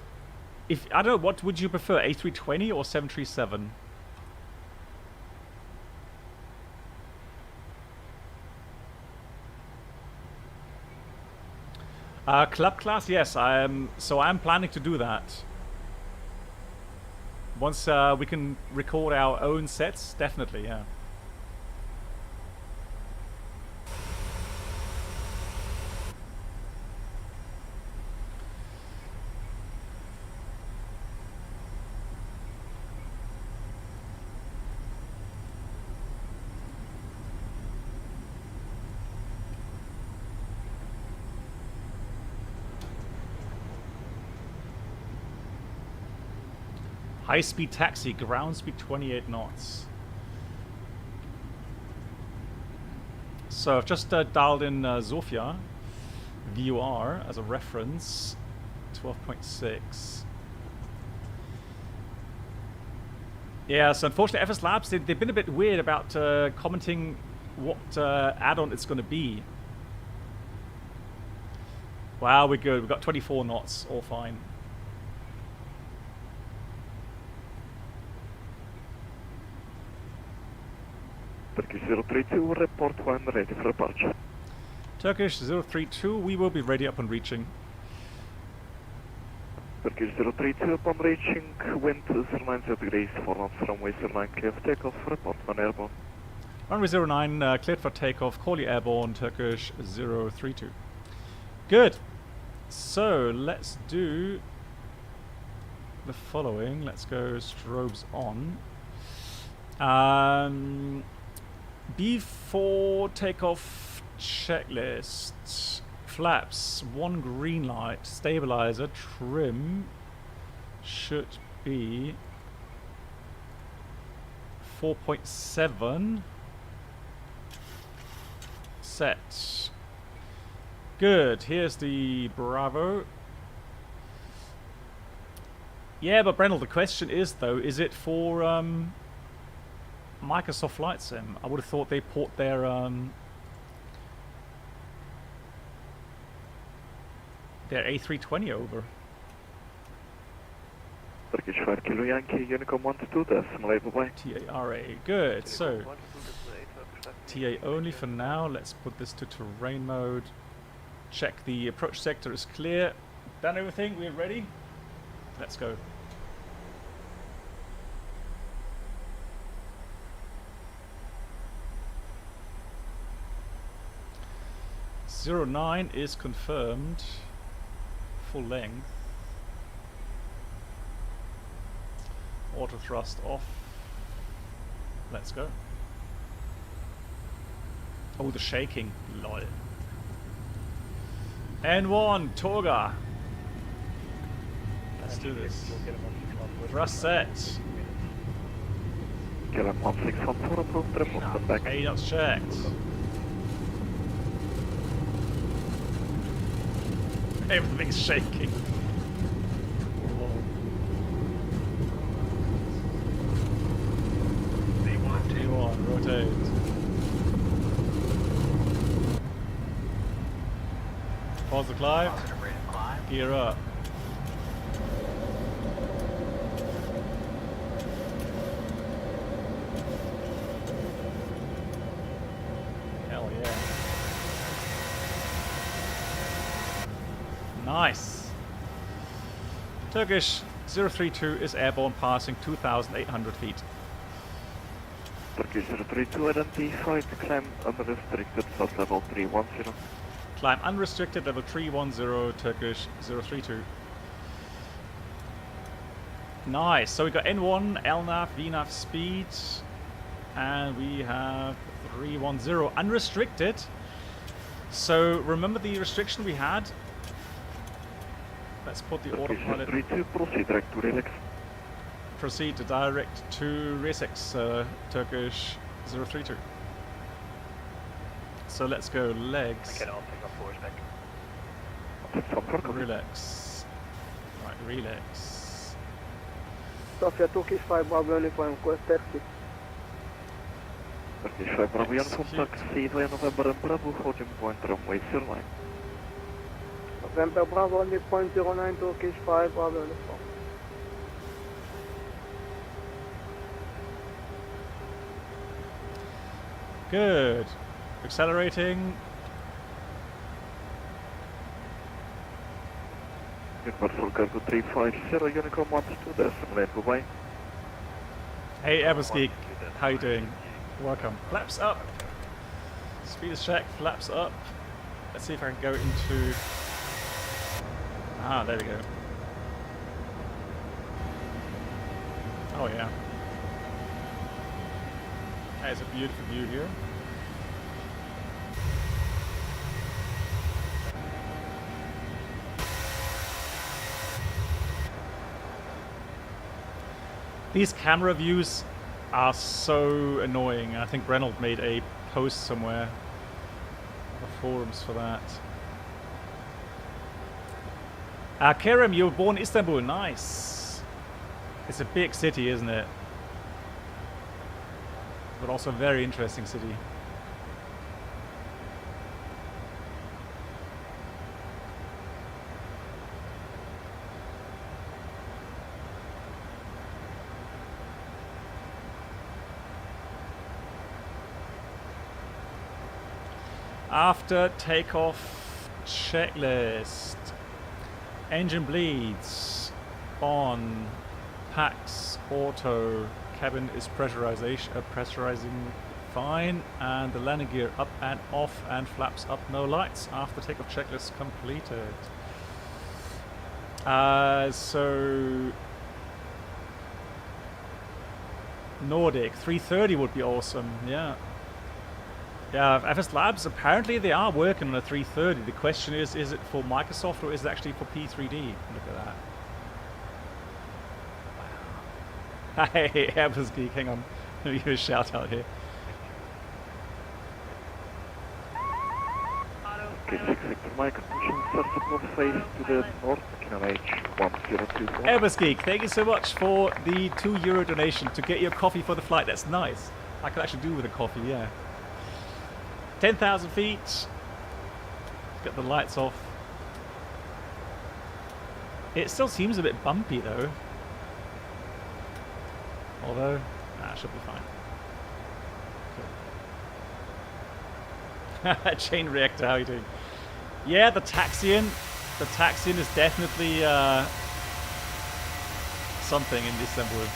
if I don't know, what would you prefer, A320 or 737? Club class, yes. I'm planning to do that. Once we can record our own sets, definitely, yeah. High-speed taxi, ground speed 28 knots. So I've just dialed in Zofia, VUR as a reference, 12.6. Yeah, so unfortunately FS Labs, they've been a bit weird about commenting what add-on it's going to be. Wow, we're good. We've got 24 knots, all fine. Turkish 032, report when ready for departure. Turkish 032, we will be ready upon reaching. Turkish 032, upon reaching, wind 090 degrees, 4 knots, runway 09, clear for takeoff, report when airborne. Runway 09, cleared for takeoff, call you airborne, Turkish 032. Good. So, let's do the following. Let's go strobes on. Before takeoff checklist. Flaps, 1 green light, stabilizer, trim should be 4.7. Set. Good, here's the Bravo. Yeah, but Brendel, the question is though, is it for Microsoft Flight Sim? I would have thought they port their A320 over. Turkish 5 Kilo Yankee, Unicom 122, decimal bye-bye. TARA, good. So, TA only for now. Let's put this to terrain mode. Check the approach sector is clear. Done everything, we're ready. Let's go. .09 is confirmed. Full length. Auto thrust off. Let's go. Oh, the shaking. Lol. N1, Toga. Let's do this. Thrust set. KLM 1614, approved, report them back. Hey, that's checked. Everything's shaking. D1, rotate. Pause the climb. Gear up. Hell yeah. Nice. Turkish 032 is airborne passing 2,800 feet. Turkish 032 identified, climb unrestricted, flight level 310. Climb unrestricted, level 310, Turkish 032. Nice, so we got N1, LNAV, VNAV speed, and we have 310, unrestricted. So remember the restriction we had? Let's put the autopilot. 32, proceed direct to relax. Proceed to direct to Resix, Turkish 032. So let's go legs. Okay, I'll pick up Pushback. Relax. Right, relax. Sofia, Turkish 5 Bravo uniform, request taxi. Turkish 5 Bravo, uniform taxi, via November and Bravo, holding point runway 09. November Bravo, only point 09, Turkish 5 Bravo uniform. Good. Accelerating. Universal Cargo 350, Unicom 122, decimal 8, goodbye. Hey, Eversgeek. How you doing? Welcome. Flaps up. Speed is check. Flaps up. Let's see if I can go into... Ah, there we go. Oh, yeah. There's a beautiful view here. These camera views are so annoying. I think Reynolds made a post somewhere on the forums for that. Kerem, you were born in Istanbul. Nice. It's a big city, isn't it? But also a very interesting city. After takeoff checklist. Engine bleeds. On. Packs. Auto. Cabin is pressurizing fine. And the landing gear up and off and flaps up, no lights. After takeoff checklist completed. So Nordic 330 would be awesome. Yeah. Yeah, FS Labs, apparently they are working on a 330. The question is it for Microsoft or is it actually for P3D? Look at that. Hey, Airbus Geek, hang on. Let me give a shout out here. Airbus Geek, thank you so much for the €2 donation to get your coffee for the flight. That's nice. I could actually do with a coffee, yeah. 10,000 feet. Get the lights off. It still seems a bit bumpy though. Although, it should be fine. Chain reactor, how are you doing? Yeah, the Taxion. The Taxion is definitely something in Istanbul.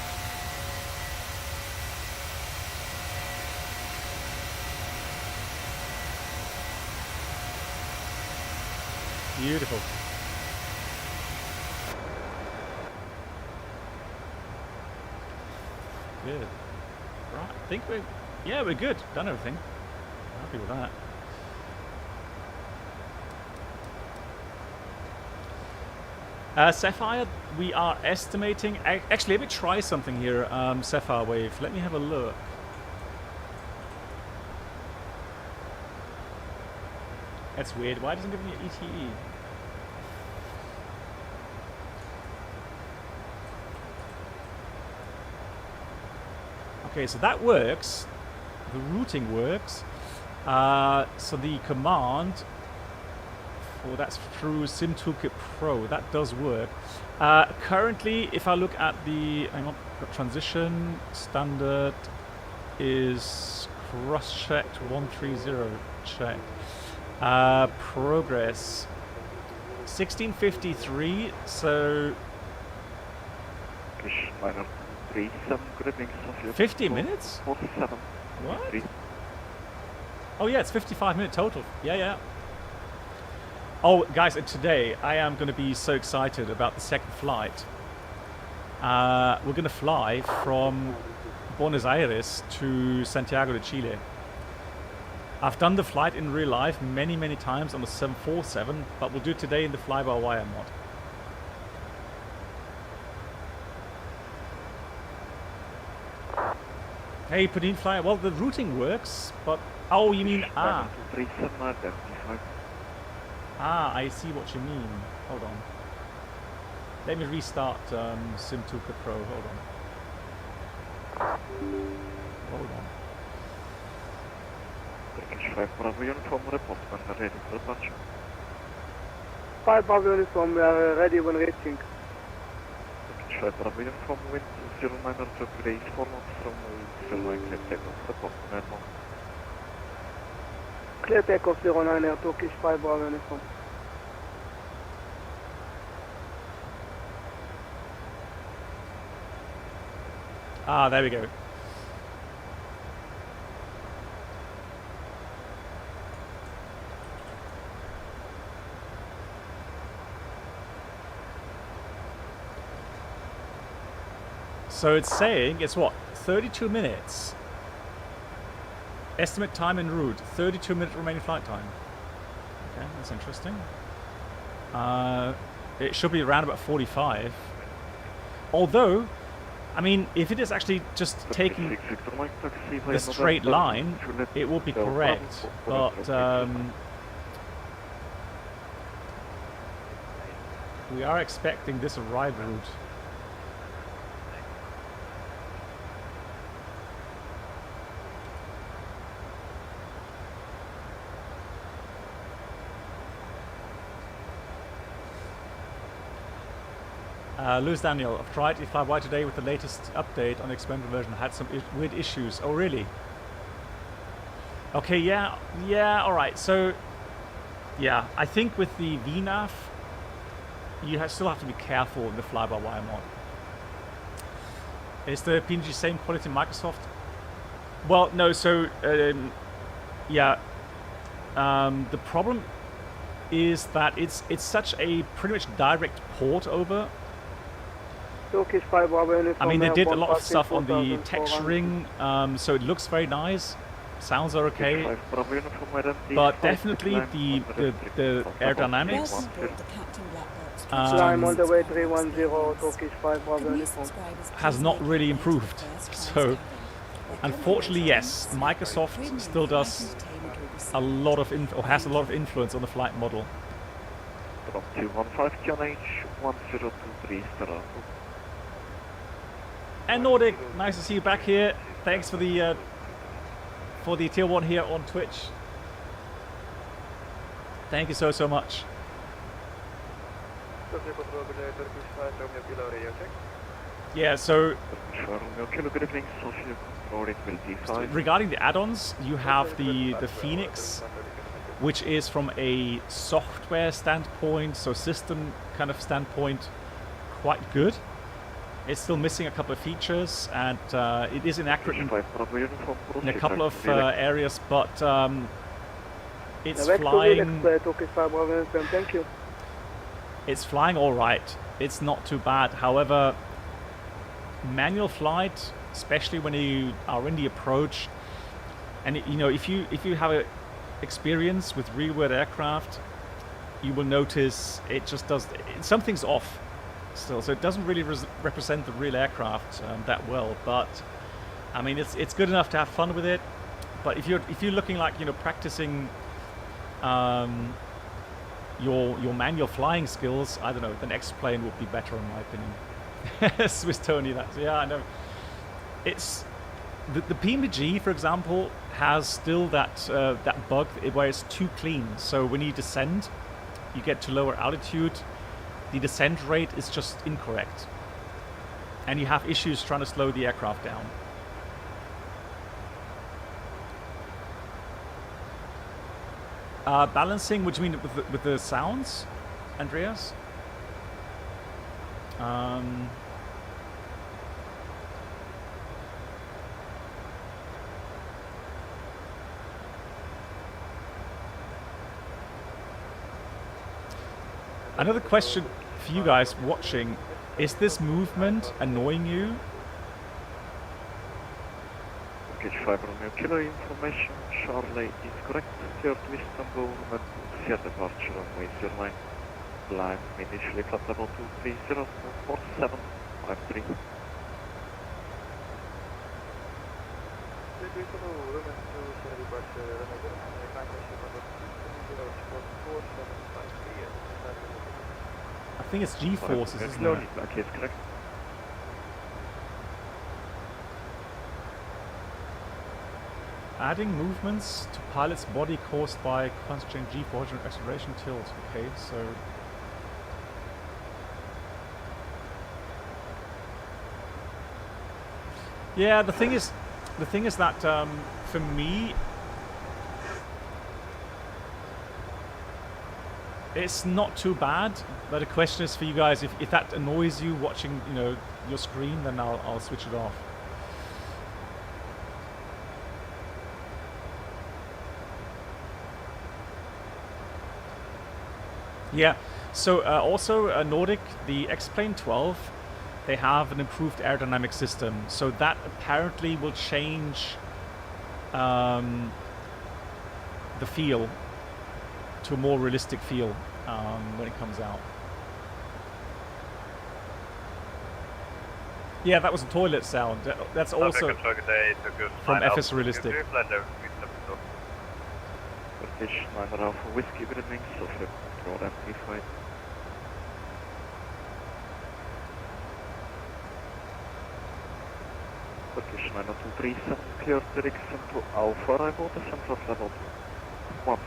Beautiful. Good. Right, I think we're good. Done everything. Happy with that. Sapphire, we are estimating... Actually, let me try something here, Sapphire Wave. Let me have a look. That's weird. Why doesn't it give me an ETE? Okay, so that works. The routing works. So the command... that's through SimToolkit Pro. That does work. Currently, if I look at the transition, standard is cross-checked 130 check. Progress 1653. So 50 minutes? What? Oh yeah, it's 55 minute total. Yeah. Oh, guys, today I am going to be so excited about the second flight. We're going to fly from Buenos Aires to Santiago de Chile. I've done the flight in real life many times on the 747, but we'll do it today in the fly-by-wire mod. Hey, Padine Flyer. Well, the routing works, but... Oh, you mean... Ah, I see what you mean. Hold on. Let me restart SimToolkit Pro. Hold on. Turkish 5 Bravo uniform report when ready for departure. 5 Bravo uniform, we are ready when reaching. Turkish 5 Bravo uniform, wind 09 degrees forward from 09 clear takeoff, report when airborne. Clear takeoff 09 Air Turkish 5 Bravo uniform. Ah, there we go. So it's saying it's what? 32 minutes. Estimate time en route. 32-minute remaining flight time. Okay, that's interesting. It should be around about 45. Although, I mean, if it is actually just taking the straight line, it will be correct. But we are expecting this arrival route. Lewis Daniel, I've tried to fly by today with the latest update on the experimental version. I had some weird issues. Oh, really? Okay, yeah, alright. So, yeah, I think with the VNAV, you still have to be careful in the fly-by-wire mod. Is the PMDG same quality in Microsoft? Well, no, so, yeah. The problem is that it's such a pretty much direct port over. Turkish 5 Bravo uniform. I mean, they did a lot of stuff on the texturing, so it looks very nice. Sounds are okay, but definitely the aerodynamics climb all the way 310 Turkish 5 Bravo uniform has not really improved. So, unfortunately, yes, Microsoft still does a lot of has a lot of influence on the flight model. 215 QNH 1023 Stella. And Nordic, nice to see you back here. Thanks for the tier 1 here on Twitch. Thank you so much. Yeah, so regarding the add-ons, you have the Phoenix, which is from a software standpoint, so system kind of standpoint, quite good. It's still missing a couple of features, and it is inaccurate in a couple of areas, but it's flying. Thank you. It's flying all right. It's not too bad. However, manual flight, especially when you are in the approach, And you know, if you have a experience with real-world aircraft, you will notice it just does something's off still. So it doesn't really represent the real aircraft that well. But I mean, it's good enough to have fun with it. But if you're looking like, you know, practicing your manual flying skills, I don't know, the next plane would be better in my opinion. Swiss Tony, that's, yeah, I know. It's the PMDG, for example, has still that that bug where it's too clean. So when you descend, you get to lower altitude, the descent rate is just incorrect, and you have issues trying to slow the aircraft down. Balancing, what do you mean with the sounds, Andreas? Another question for you guys watching, is this movement annoying you? Package 5 Romeo Kilo information, Charlie is correct, clear to Istanbul, Zofia departure runway 09, climb initially flight level 230, 4753. I think it's G-forces, isn't it? Okay, it's correct. Adding movements to pilot's body caused by constant G-force and acceleration tilt. Okay, so... Yeah, the thing is that for me, it's not too bad. But the question is for you guys, if that annoys you watching, you know, your screen, then I'll switch it off. Yeah. So also Nordic, the X-Plane 12. They have an improved aerodynamic system, so that apparently will change the feel to a more realistic feel when it comes out. Yeah, that was a toilet sound. That's also from FS Realistic. British 9 Alpha Whiskey Brittany, Sofia, control amplified. Turkish 90237, clear direction to Alpha, arrival to central level 2. 10.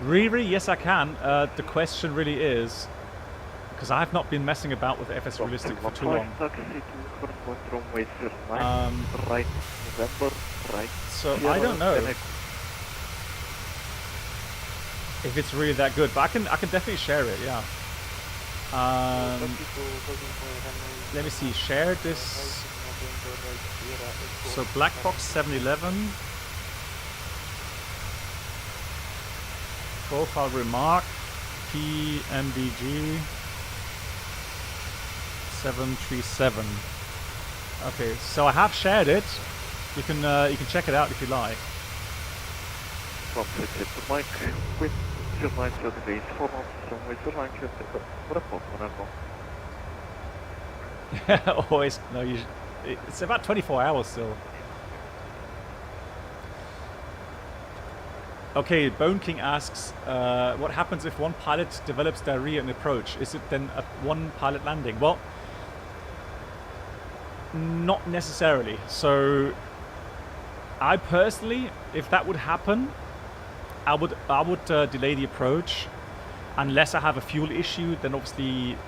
Riri, yes I can. The question really is, because I have not been messing about with FS Realistic for too long. Right, November, right. So I don't know if it's really that good, but I can definitely share it. Yeah. Let me see. Share this. So Black Box 711. Profile remark. PMDG 737. Okay, so I have shared it. You can check it out if you like. From the mic with 09 degrees, 4 knots, runway 09, report whenever. Always, no, it's about 24 hours still. Okay, Bone King asks, what happens if one pilot develops diarrhea in approach? Is it then a one pilot landing? Well, not necessarily. So, I personally, if that would happen, I would delay the approach unless I have a fuel issue. Then obviously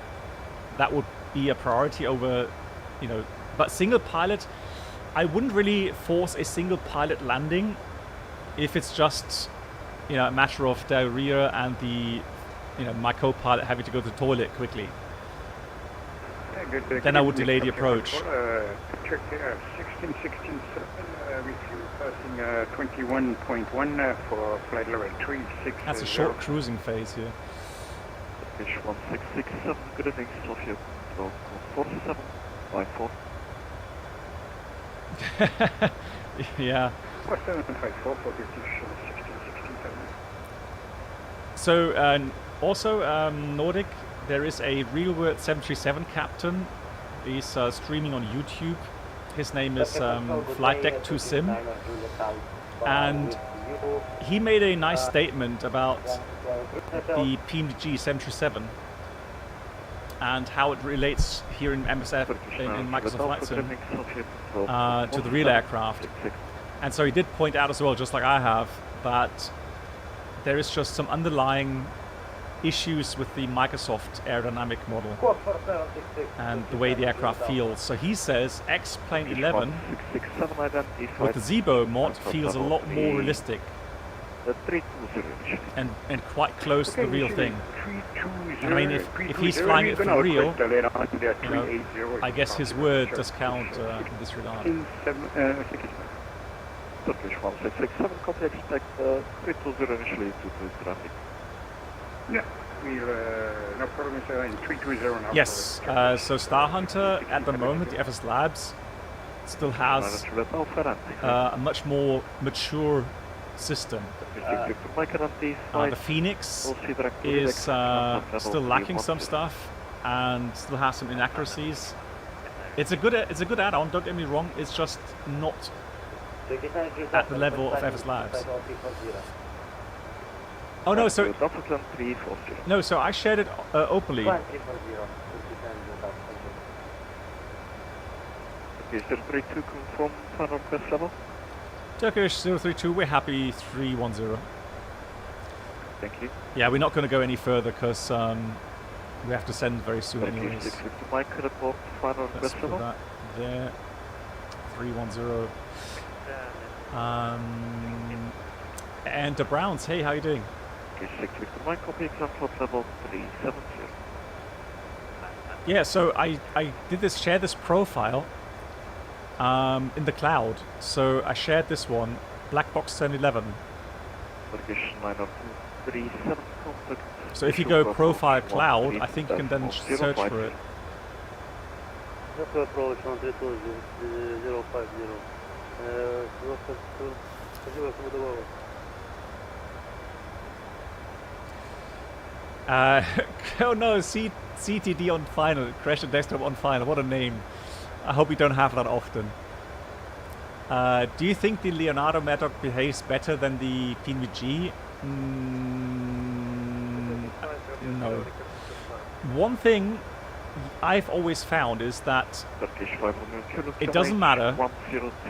that would be a priority over, you know. But single pilot, I wouldn't really force a single pilot landing if it's just, you know, a matter of diarrhea and the, you know, my co-pilot having to go to the toilet quickly. then I would delay the approach. Check 1616 with you, passing 21.1 for flight level 36. That's a short cruising phase here. Turkish 1667, good evening, Sofia, control 4754. Yeah. 4754 for British 1616. So, also, Nordic, there is a real-world 737 captain. He's streaming on YouTube. His name is Flight Deck 2 Sim. And he made a nice statement about the PMDG 737 and how it relates here in MSF, in Microsoft Flight Sim, to the real aircraft. And so he did point out as well, just like I have, that there is just some underlying issues with the Microsoft aerodynamic model and the way the aircraft feels. So he says X-Plane 11 with the Zibo mod feels a lot more realistic and quite close to the real thing. And I mean, if he's flying it for real, you know, I guess his word does count in this regard. Turkish 1667, copy, expect 320 initially to traffic. Yeah, we'll, no problem, sir, in 320 now. Yes, so Star Hunter at the moment, the FS Labs, still has a much more mature system. The Phoenix is still lacking some stuff and still has some inaccuracies. It's a good add-on, don't get me wrong, it's just not at the level of FS Labs. Oh no, so I shared it openly. Okay, 032 confirm final request level. Turkish 032, we're happy 310. Thank you. Yeah, we're not going to go any further because we have to send very soon anyways. 650 Mike report final Let's request put level. that there. 310. And the Browns, hey, how you doing? Okay, 650 Mike, copy example level 370. Yeah, so I did share this profile in the cloud. So I shared this one, Black Box 1011. Turkish 90237 contact. So if you go profile cloud, I think you can then search for it. Approach 132 050. Oh no, CTD on final, crash the desktop on final, what a name. I hope we don't have that often. Do you think the Leonardo Maddox behaves better than the PMDG? No. One thing I've always found is that it doesn't matter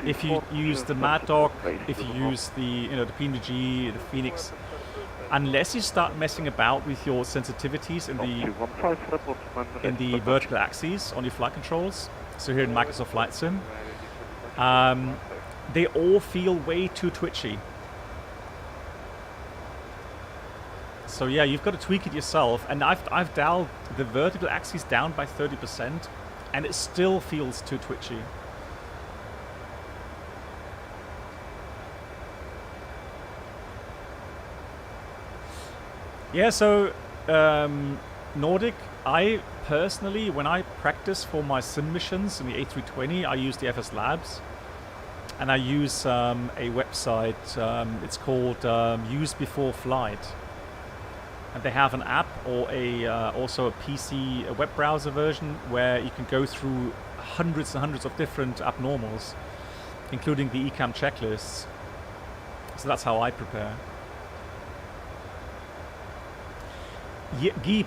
if you use the Mad Dog, if you use the the PMDG, the Phoenix, unless you start messing about with your sensitivities in the vertical axes on your flight controls. So here in Microsoft Flight Sim, they all feel way too twitchy. So yeah, you've got to tweak it yourself, and I've dialed the vertical axis down by 30%, and it still feels too twitchy. Yeah, so Nordic, I personally, when I practice for my sim missions in the A320, I use the FS Labs, and I use a website. It's called Use Before Flight. And they have an app or also a PC web browser version where you can go through hundreds and hundreds of different abnormals, including the ECAM checklists. So that's how I prepare. Yeah, Geep,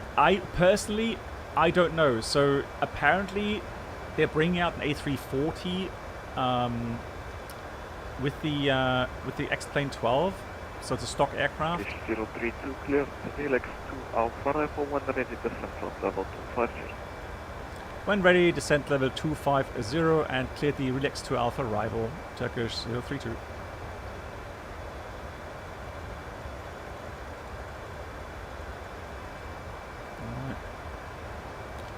I don't know. So apparently they're bringing out an A340 with the X-Plane 12. So it's a stock aircraft. 032 clear, Relax 2 Alpha Rifle, when ready descent level 250. When ready, descent level 250 and clear the Relax 2 Alpha Rival, Turkish 032. Alright.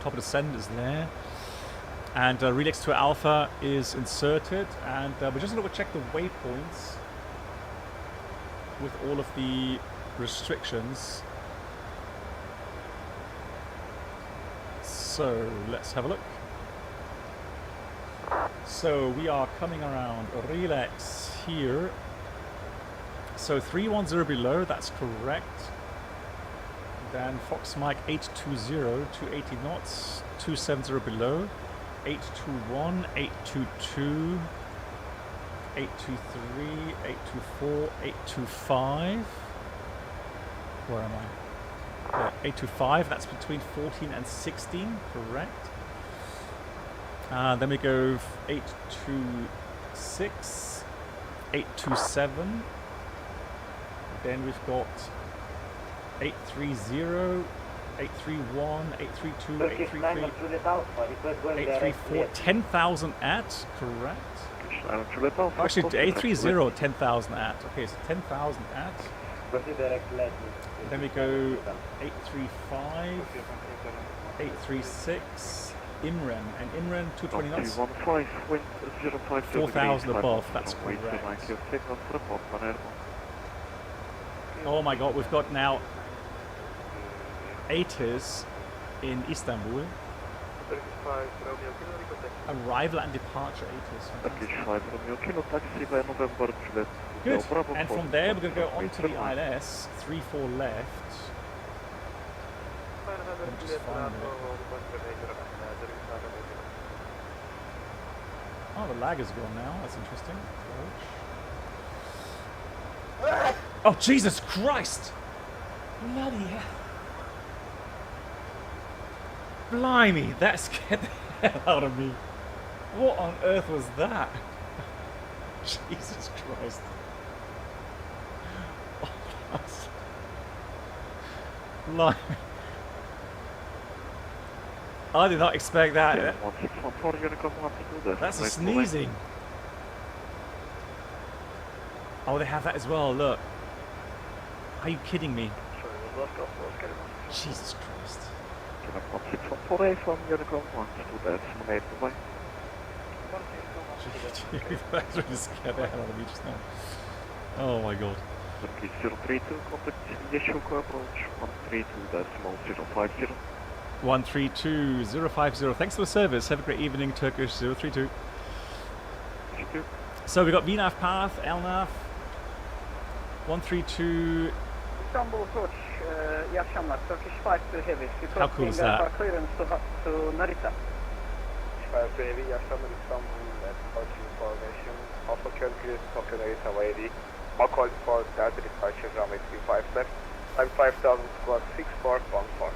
Top of descent is there. And Relix to Alpha is inserted, and we're just going to check the waypoints with all of the restrictions. So let's have a look. So we are coming around Relax here. So 310 below, that's correct. Then Fox Mike 820, 280 knots, 270 below, 821, 822, 823, 824, 825. Where am I? 825, that's between 14 and 16, correct. Then we go 826, 827. Then we've got 830, 831, 832, 833, 834, 10,000 at, correct. Actually, 830, 10,000 at. Okay, so 10,000 at. Then we go 835, 836, Imren, and Imren 220 knots. 4,000 above, that's correct. Oh my god, we've got now ATIS in Istanbul. Arrival and departure ATIS. Good, and from there we're going to go on to the ILS, 34 left. Just find it. Oh, the lag is gone now, that's interesting. Oh, Jesus Christ! Bloody hell. Blimey, that scared the hell out of me. What on earth was that? Jesus Christ. Blimey. I did not expect that. That's a sneezing. Oh, they have that as well, look. Are you kidding me? Jesus Christ. That's really scared the hell out of me just now. Oh my god. 132.050. Thanks for the service. Have a great evening, Turkish 032. So we got VNAV path, LNAV, 132. Istanbul approach, Yashamlar, Turkish 5 to heavy. How cool is that? Clearance to Narita. 5 to heavy, Yashamlar, Istanbul, departure information. Also calculate Tokyo Narita YD. Macol for Delta departure, runway 35 left. Time 5000 squad 6414.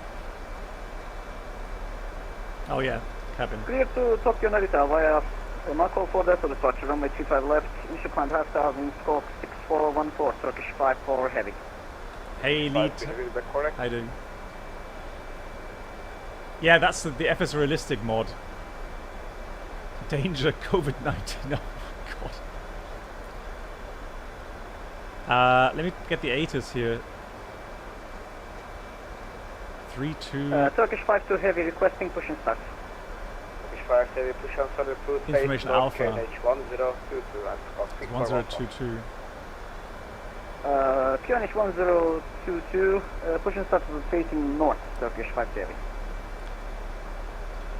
Oh yeah, cabin. Clear to Tokyo Narita via Macol for Delta departure, runway 25 left. Initial climb 5000, scope 6414, Turkish 5-4 heavy. Hey Elite, how you doing? Yeah, that's the FS Realistic mod. Danger COVID-19, oh god. Let me get the ATIS here. 3-2. Turkish 5-2 heavy requesting push and start. Turkish 5 heavy push and start. Information Alpha. 1022. QNH 1022, push and start facing north, Turkish 5 heavy.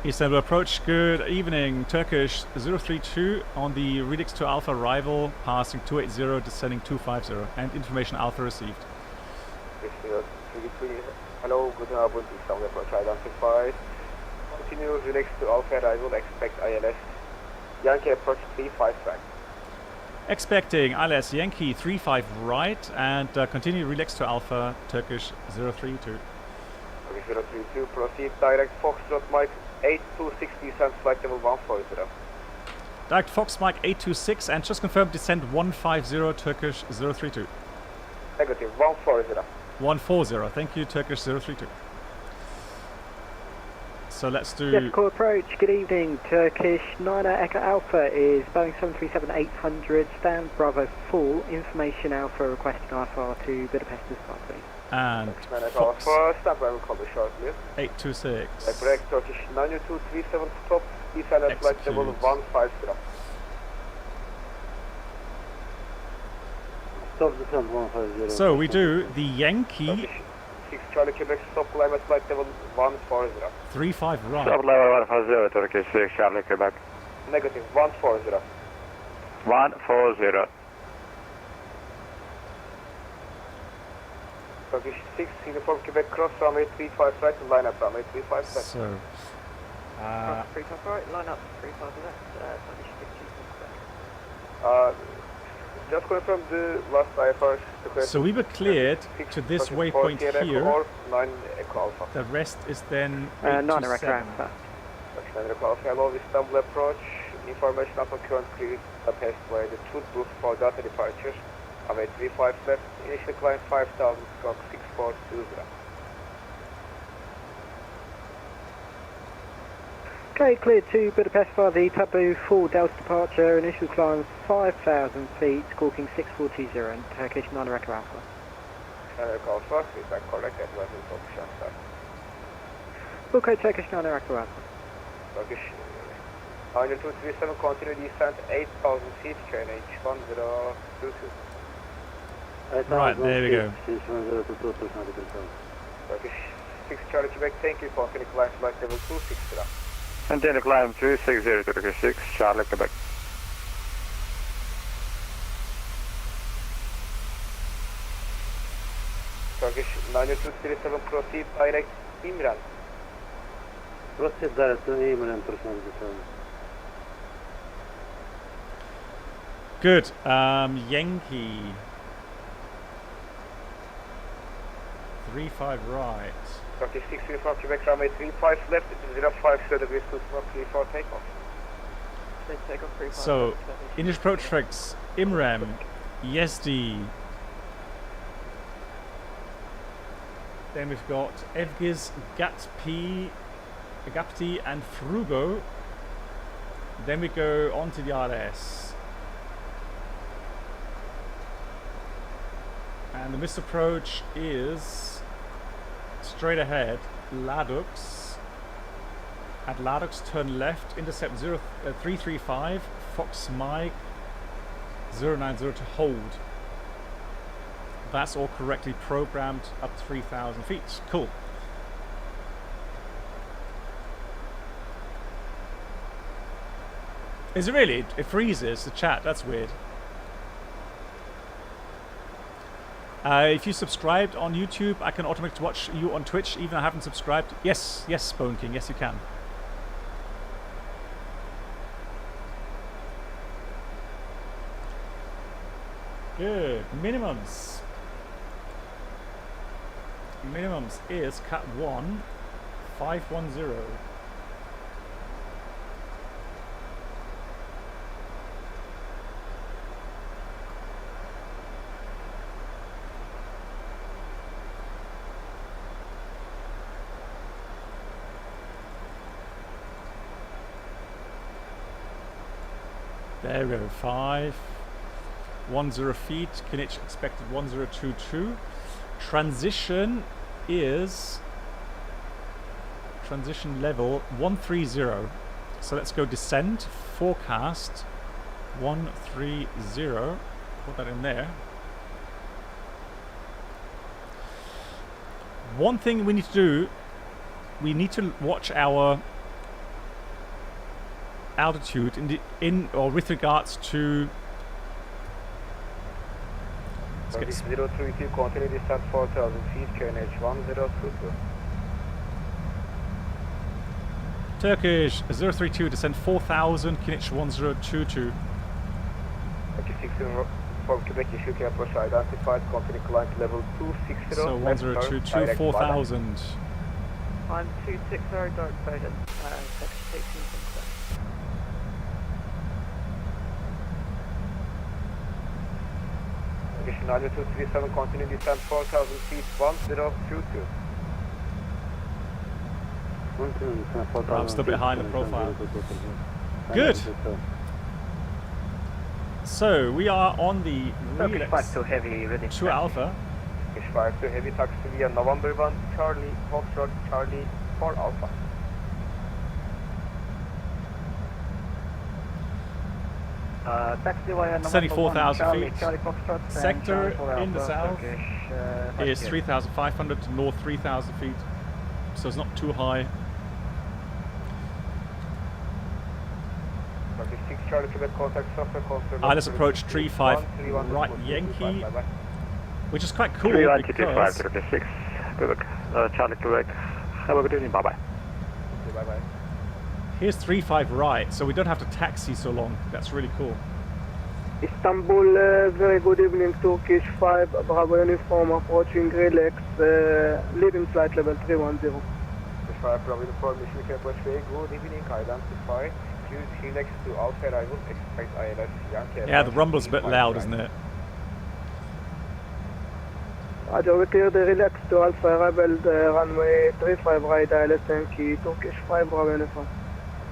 Istanbul approach, good evening, Turkish 032 on the Relix to Alpha arrival, passing 280, descending 250, and information Alpha received. Hello, good afternoon, Istanbul approach identified. Continue Relix to Alpha arrival, expect ILS. Yankee approach 35 right. Expecting ILS Yankee 35 right, and continue Relix to Alpha, Turkish 032. Turkish 032, proceed direct Foxtrot Mike 826 descent flight level 140. Direct Fox Mike 826 and just confirm descent 150 Turkish 032. Negative 140. 140, thank you Turkish 032. So let's do... Yes, call approach, good evening, Turkish 9 Echo Alpha is Boeing 737-800, stand Bravo full, information Alpha requesting Alpha to Budapest as well, please. And Fox, stand by, will call you shortly. 826. Break Turkish 92237 stop, descend at flight level Execute. 150. Stop descent 150. So we do the Yankee 6 Charlie Quebec, stop climb at flight level 140. 35 right. Stop level 150, Turkish 6 Charlie Quebec. Negative, 140. 140. Turkish 6, uniform Quebec, cross runway 35 right, and line up runway 35 left. So, 35 right, line up 35 left, Turkish 6 Quebec. Just confirm the last IFR. so we were cleared to this waypoint here. 9 Echo Alpha. The rest is then 9 Echo 827. Alpha. 9 Echo Alpha, hello, Istanbul approach. Information upon current clearance passed by the truth booth for data departure. Away 35 left, initial climb 5000, stroke 6420. Okay, cleared to Budapest for the Taboo full Delta departure, initial climb 5,000 feet, squawking 6420 and Turkish 9 Echo Alpha. 9 Echo Alpha, feedback correct, advance of Shutdown. Okay, Turkish 9 Echo Alpha. Turkish 9237, continue descent 8000 feet, QNH 1022. Right, there we go. Turkish 6 Charlie Quebec, thank you, continue climb flight level 260. Continue climb 260, Turkish 6 Charlie Quebec. Turkish 9237, proceed direct Imran. Proceed direct to Imran, proceed. Good. Yankee 35 right. Turkish 6 uniform Quebec, runway 35 left, 050 degrees to smoke 34 takeoff. Takeoff 35 So, left, initial approach tracks Imram, Yezdi. Then we've got Evgiz, Gatpi, Agapti, and Frugo. Then we go on to the RS. And the missed approach is straight ahead, Ladux. At Ladux, turn left, intercept 335, Fox Mike 090 to hold. That's all correctly programmed up to 3,000 feet. Cool. Is it really? It freezes the chat. That's weird. If you subscribed on YouTube, I can automatically watch you on Twitch, even if I haven't subscribed. Yes, yes, Bone King. Yes, you can. Good. Minimums. Minimums is Cat 1, 510. There we go, 510 feet, Kinich expected 1022. Transition is transition level 130. So let's go descent, forecast 130. Put that in there. One thing we need to do, we need to watch our altitude in or with regards to 032, continue descent 4,000 feet, QNH 1022. Turkish 032, descend 4,000, Kinich 1022. Okay, 6 from Quebec, issue approach identified, continue climb to level 260. So 1022, 4,000. I'm 260, direct Bowden, Turkish 16. Condition 9237, continue descent 4,000 feet, 1022. I'm still behind the profile. Good. So we are on the Turkish 52 heavy, ready. 2 Alpha. Turkish 52 heavy, taxi via November 1, Charlie, Foxtrot, Charlie, 4 Alpha. Taxi via 74,000 Charlie, feet. Charlie Foxtrot, and Sector Charlie for in the Alpha, south Turkish, is 3,500 to north 3,000 feet, so it's not too high. Turkish 6 Charlie to the contact Sofia, contact. Let's approach 35 right Yankee, which is quite cool 3125 because 36, Quebec, Charlie Quebec. Have a good evening, bye-bye. Bye-bye. here's 35 right, so we don't have to taxi so long. That's really cool. Istanbul, very good evening, Turkish 5, Bravo uniform approaching relax, leaving flight level 310. Turkish 5, Bravo uniform, mission can approach very good evening, identify, use relax to Alpha arrival, expect ILS Yankee. Yeah, the rumble's a bit loud, isn't it? Roger, we clear the relax to Alpha arrival, the runway 35 right, ILS Yankee, Turkish 5, Bravo uniform.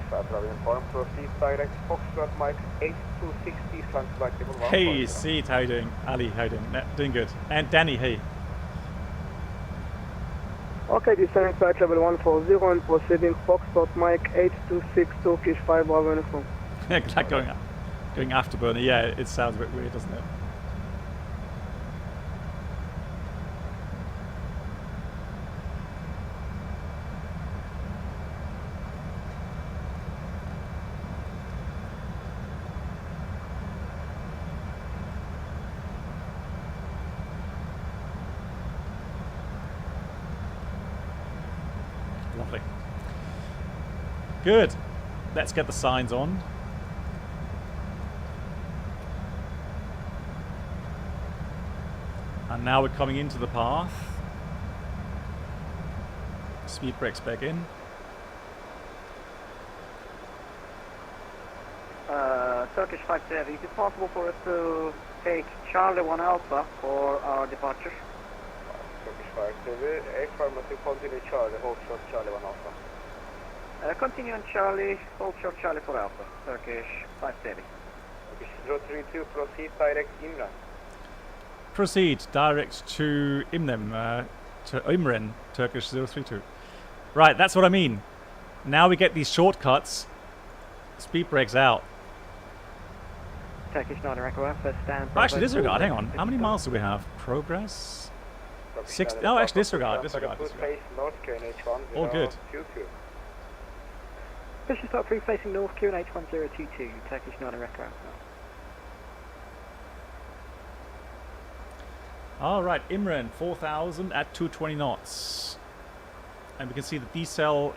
Bravo uniform, proceed direct, Foxtrot Mike 8260, sun flight level 1. Hey, Seed, how you doing? Ali, how you doing? Doing good. And Danny, hey. Okay, descending flight level 140 and proceeding Foxtrot Mike 826, Turkish 5, Bravo uniform. Like going afterburner, yeah, it sounds a bit weird, doesn't it? Lovely. Good. Let's get the signs on. And now we're coming into the path. Speed brakes back in. Turkish 57, is it possible for us to take Charlie 1 Alpha for our departure? Turkish 57, A pharmacy, continue Charlie, hold short Charlie 1 Alpha. Continue on Charlie, hold short Charlie for Alpha, Turkish 57. Turkish 032, proceed direct Imran. Proceed direct to Imren, Turkish 032. Right, that's what I mean. Now we get these shortcuts. Speed brakes out. Turkish 9 Alpha, stand. Actually, disregard. Hang on. How many miles do we have? Progress? 6. No, actually, disregard. All good. Push start through facing north, QNH 1022, Turkish 9 Alpha. Alright, Imran, 4,000 at 220 knots. And we can see the decel,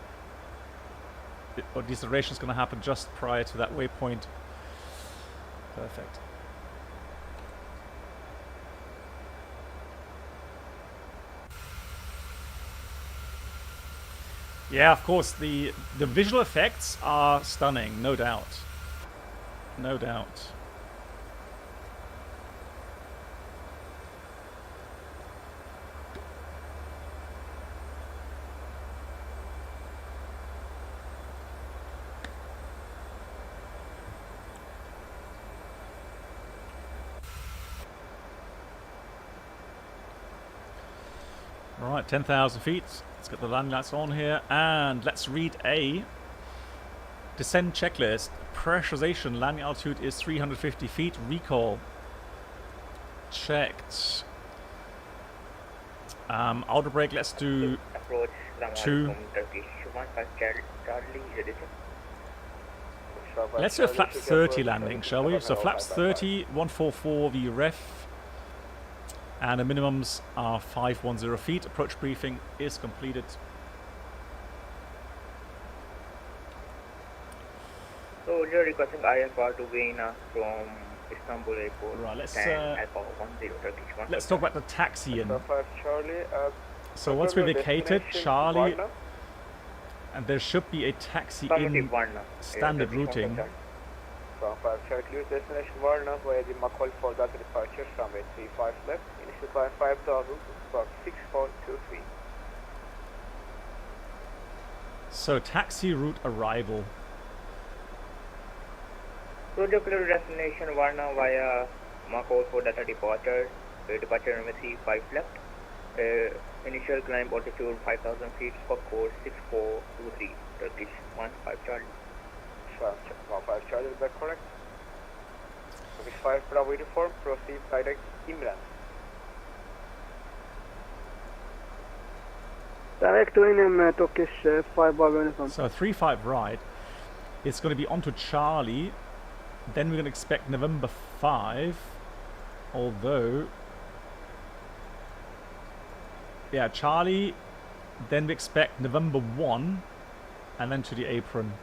or deceleration is going to happen just prior to that waypoint. Perfect. Yeah, of course, the visual effects are stunning, no doubt. No doubt. Alright, 10,000 feet. Let's get the landing lights on here. And let's read a descent checklist. Pressurization, landing altitude is 350 feet. Recall. Checked. Outer brake, let's do 2. Let's do a flaps 30 landing, shall we? So flaps 30, 144 VREF. And the minimums are 510 feet. Approach briefing is completed. So you're requesting IFR to gain from Istanbul airport. Right, let's talk about the taxiing. So once we vacated Charlie, and there should be a taxi in standard routing. From 5 Charlie, destination Varna via the McCall for that departure, runway 35 left, initial climb 5,000, squawk 6423. So taxi route arrival. Project destination Varna via McCall for data departure, departure runway 35 left, initial climb altitude 5,000 feet, squawk code 6423, Turkish 15 Charlie. 5 Charlie, is that correct? Turkish 5 Bravo uniform, proceed direct inland. Direct to in Turkish 5 Bravo uniform. So 3-5 right. It's going to be onto Charlie. Then we're going to expect November 5. Although... Yeah, Charlie. Then we expect November 1. And then to the apron.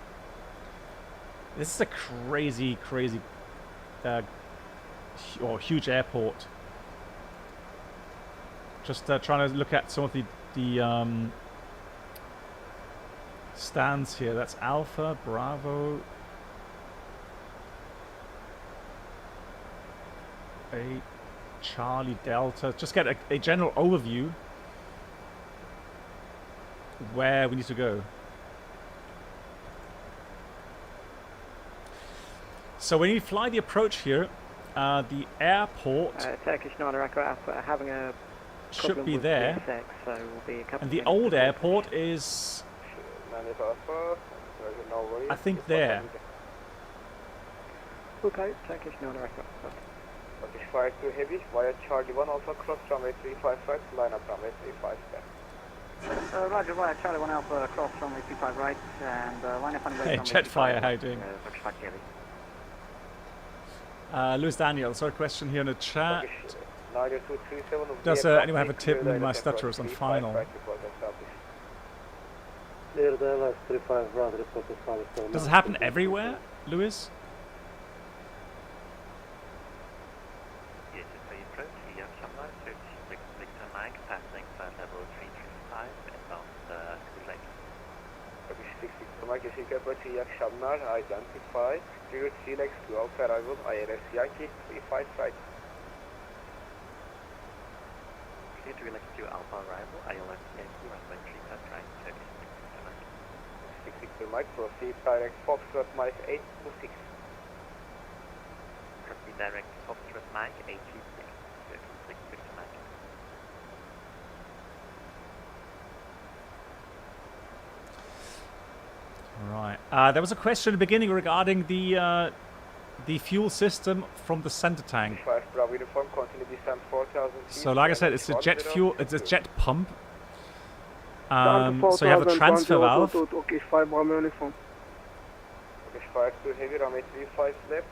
This is a crazy, crazy... huge airport. Just trying to look at some of the stands here. That's Alpha, Bravo, 8, Charlie, Delta. Just get a general overview where we need to go. So when you fly the approach here, the airport Turkish 9 Echo Alpha having a should be there, so we'll be a couple and the old airport is, I think, there. Okay, Turkish 9 Echo Alpha. Turkish 5 too heavy, via Charlie 1, also cross runway 35 right, line up runway 35 left. Roger, via Charlie 1 Alpha, cross runway 35 right, and line up on Hey, Jetfire, how you doing? Lewis Daniel, so a question here in the chat. Does anyone have a tip when my stutter is on final? Does it happen everywhere, Lewis? İyi akşamlar. Identify. Clear CLX to Alpha arrival. ILS Yankee 35 right. Clear to relax to Alpha arrival. ILS Yankee runway 35 right. Turkish 662 Mike. Proceed direct Foxtrot Mike 826. Proceed direct Foxtrot Mike 826. Turkish 662 Mike. Right. There was a question at the beginning regarding the fuel system from the center tank. So, like I said, it's a jet fuel. It's a jet pump. So you have a transfer valve. Turkish 5 Bravo uniform. Turkish 5 too heavy. Runway 35 left.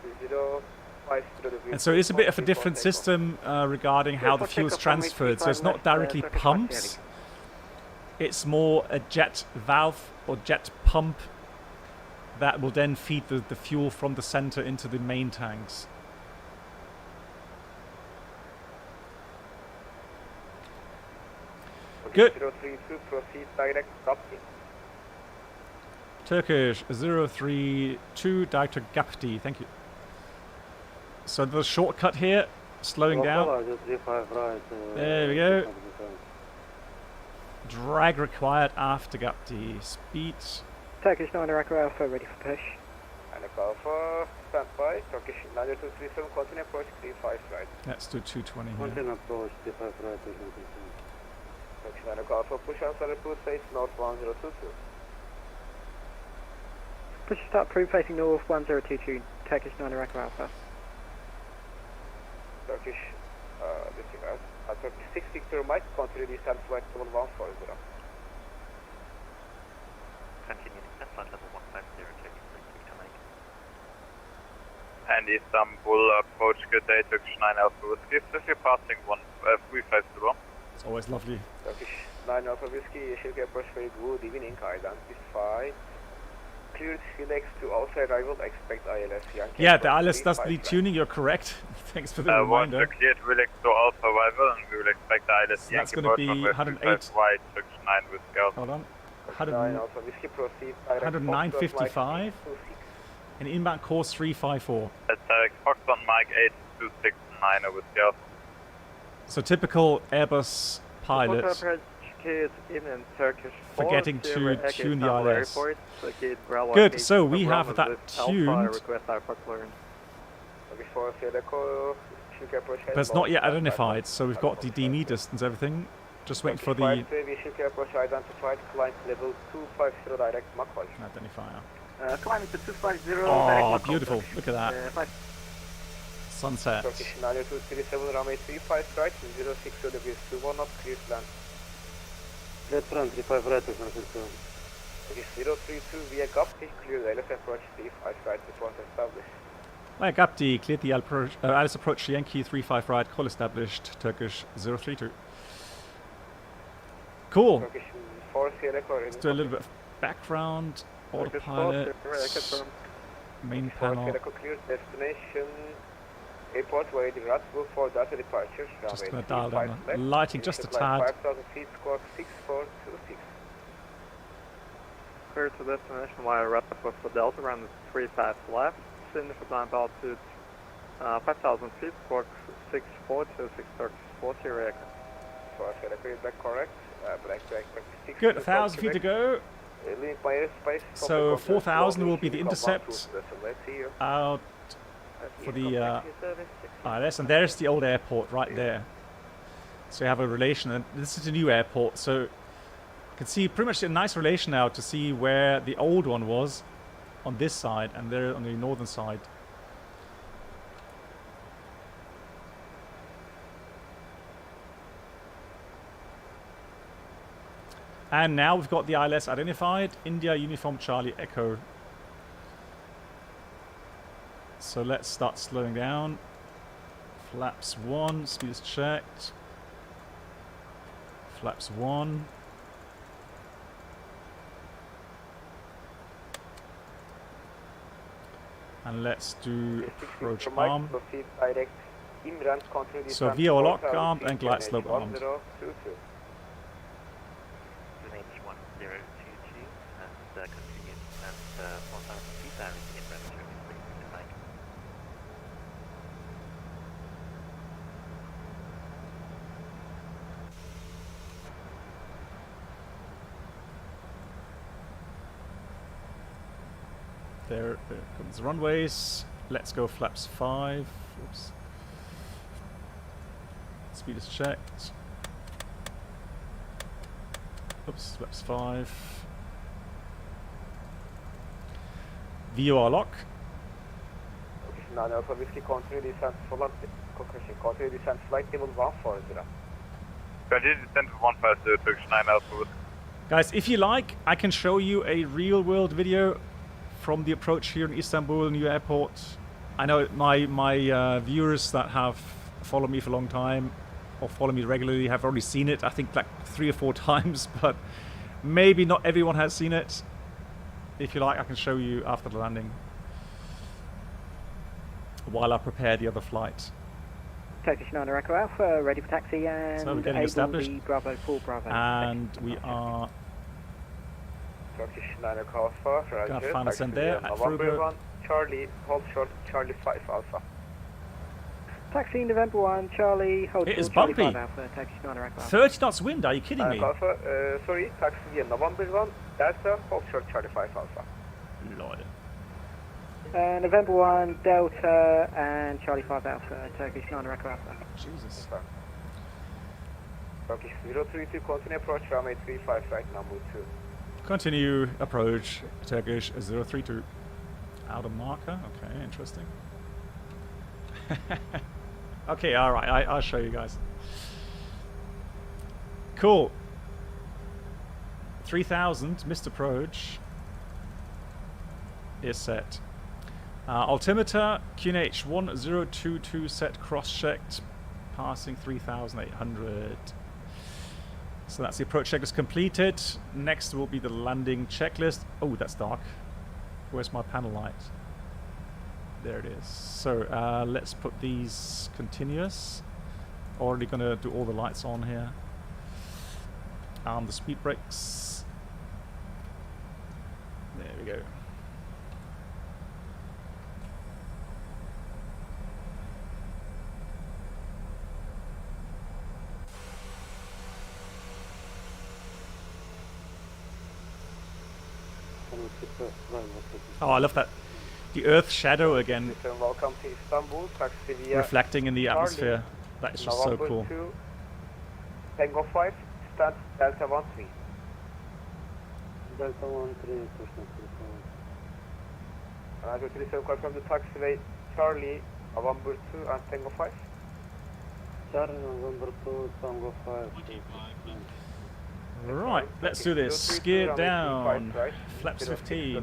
050 And so it's a bit of a different system regarding how the fuel is transferred. So it's not directly pumps. It's more a jet valve or jet pump that will then feed the fuel from the center into the main tanks. Good. 032, proceed direct Gapti. Turkish 032, Dr. Gapti, thank you. So the shortcut here, slowing down. There we go. Drag required after Gapti. Speed. Turkish 9 Echo Alpha ready for push. And Alpha, stand by. Turkish 9237, continue approach 35 right. Let's do 220 here. Continue approach 35 right. Turkish 9 Alpha, push answer approved, face north 1022. Push start approved facing north 1022, Turkish 9 Echo Alpha. Turkish, Turkish 6 Victor Mike, continue descent flight level 140. Continue descent flight level 150, Turkish 6 Victor Mike. And Istanbul approach, good day, Turkish 9 Alpha Whiskey, if you're passing 350. It's always lovely. Turkish 9 Alpha Whiskey, Yeşilköy approach, very good evening, identify. Cleared Felix to outside arrival, expect ILS Yankee. Yeah, the ILS does the tuning, you're correct. Thanks for the reminder. Cleared Felix to Alpha arrival, and we will expect ILS So Yankee. that's going to be 108. Right, Turkish 9 with Scout. Hold on. 109.55 and inbound course 354. That's Fox on Mike 8269 with Scout. So typical Airbus pilots in Turkish forgetting to tune the ILS. Good, so we have that tuned, but it's not yet identified, so we've got the DME distance, everything. Just waiting for the identified, climb level 250 direct McCall. Identifier. Climbing to 250. Oh, beautiful! Look at that. sunset. Turkish 9237, runway 35 right, 060 degrees 21 knots, clear to land. Clear to land, 35 right, is not Turkish 032 via Gapti, clear the ILS approach 35 right, report established. Via Gapti, cleared the ILS approach Yankee 35 right, call established, Turkish 032. Cool. Turkish 4 Sierra Echo. Let's do a little bit of background, autopilot, main panel. Sierra Echo clear, destination, airport waiting, Ratsburg for data departure. Just going to dial down the lighting just a tad. 5,000 feet, squawk 6426. Clear to destination via Ratsburg for Delta, around 35 left. Initial climb altitude 5,000 feet, squawk 64 to 634 Sierra Echo. For Sierra Echo, is that correct? Black 6. Good, 1,000 feet to go. So 4,000 will be the intercept out for the ILS, and there's the old airport right there. So you have a relation, and this is a new airport, so you can see pretty much a nice relation now to see where the old one was on this side and there on the northern side. And now we've got the ILS identified, India Uniform Charlie Echo. So let's start slowing down. Flaps 1, speed is checked. Flaps 1. And let's do approach arm. So VO lock armed and glide slope armed. There comes the runways. Let's go flaps 5. Oops. Speed is checked. Oops, flaps 5. VOR lock. Alpha Whiskey, continue descent flight level 140. Continue descent 150, Turkish 9 Alpha Whiskey. Guys, if you like, I can show you a real world video from the approach here in Istanbul, new airport. I know my viewers that have followed me for a long time or follow me regularly have already seen it, I think like 3 or 4 times, but maybe not everyone has seen it. If you like, I can show you after the landing while I prepare the other flight. Turkish 9 Echo Alpha, ready for taxi, and so we're getting established. Bravo 4 Bravo. And we are Turkish 9 Echo Alpha, gonna find us in there at November 1, Charlie, hold short, Charlie 5 Alpha. Taxi November 1, Charlie, hold it short, is bumpy. Charlie 5 Alpha, Turkish 9 Echo Alpha. 30 knots wind, are you kidding me? Alpha, sorry, taxi November 1, Delta, hold short, Charlie 5 Alpha. Lord. November 1, Delta, and Charlie 5 Alpha, Turkish 9 Echo Alpha. Jesus. Turkish 032, continue approach, runway 35, right, number 2. Continue approach, Turkish 032. Out of marker, okay, interesting. Okay, alright, I'll show you guys. Cool. 3000, missed approach, is set. Altimeter, QNH 1022 set, cross-checked, passing 3,800. So that's the approach checklist completed. Next will be the landing checklist. Oh, that's dark. Where's my panel light? There it is. So let's put these continuous. Already gonna do all the lights on here. The speed brakes. There we go. Oh, I love that. The Earth shadow again. Welcome to Istanbul, taxi via reflecting in the atmosphere. That is just so cool. 2, Tango 5, start Delta 13. Delta 13, Roger 37, confirm the taxiway Charlie November 2 and Tango 5. Charlie November 2, Tango 5. Right, let's do this. Gear down. Flaps 15.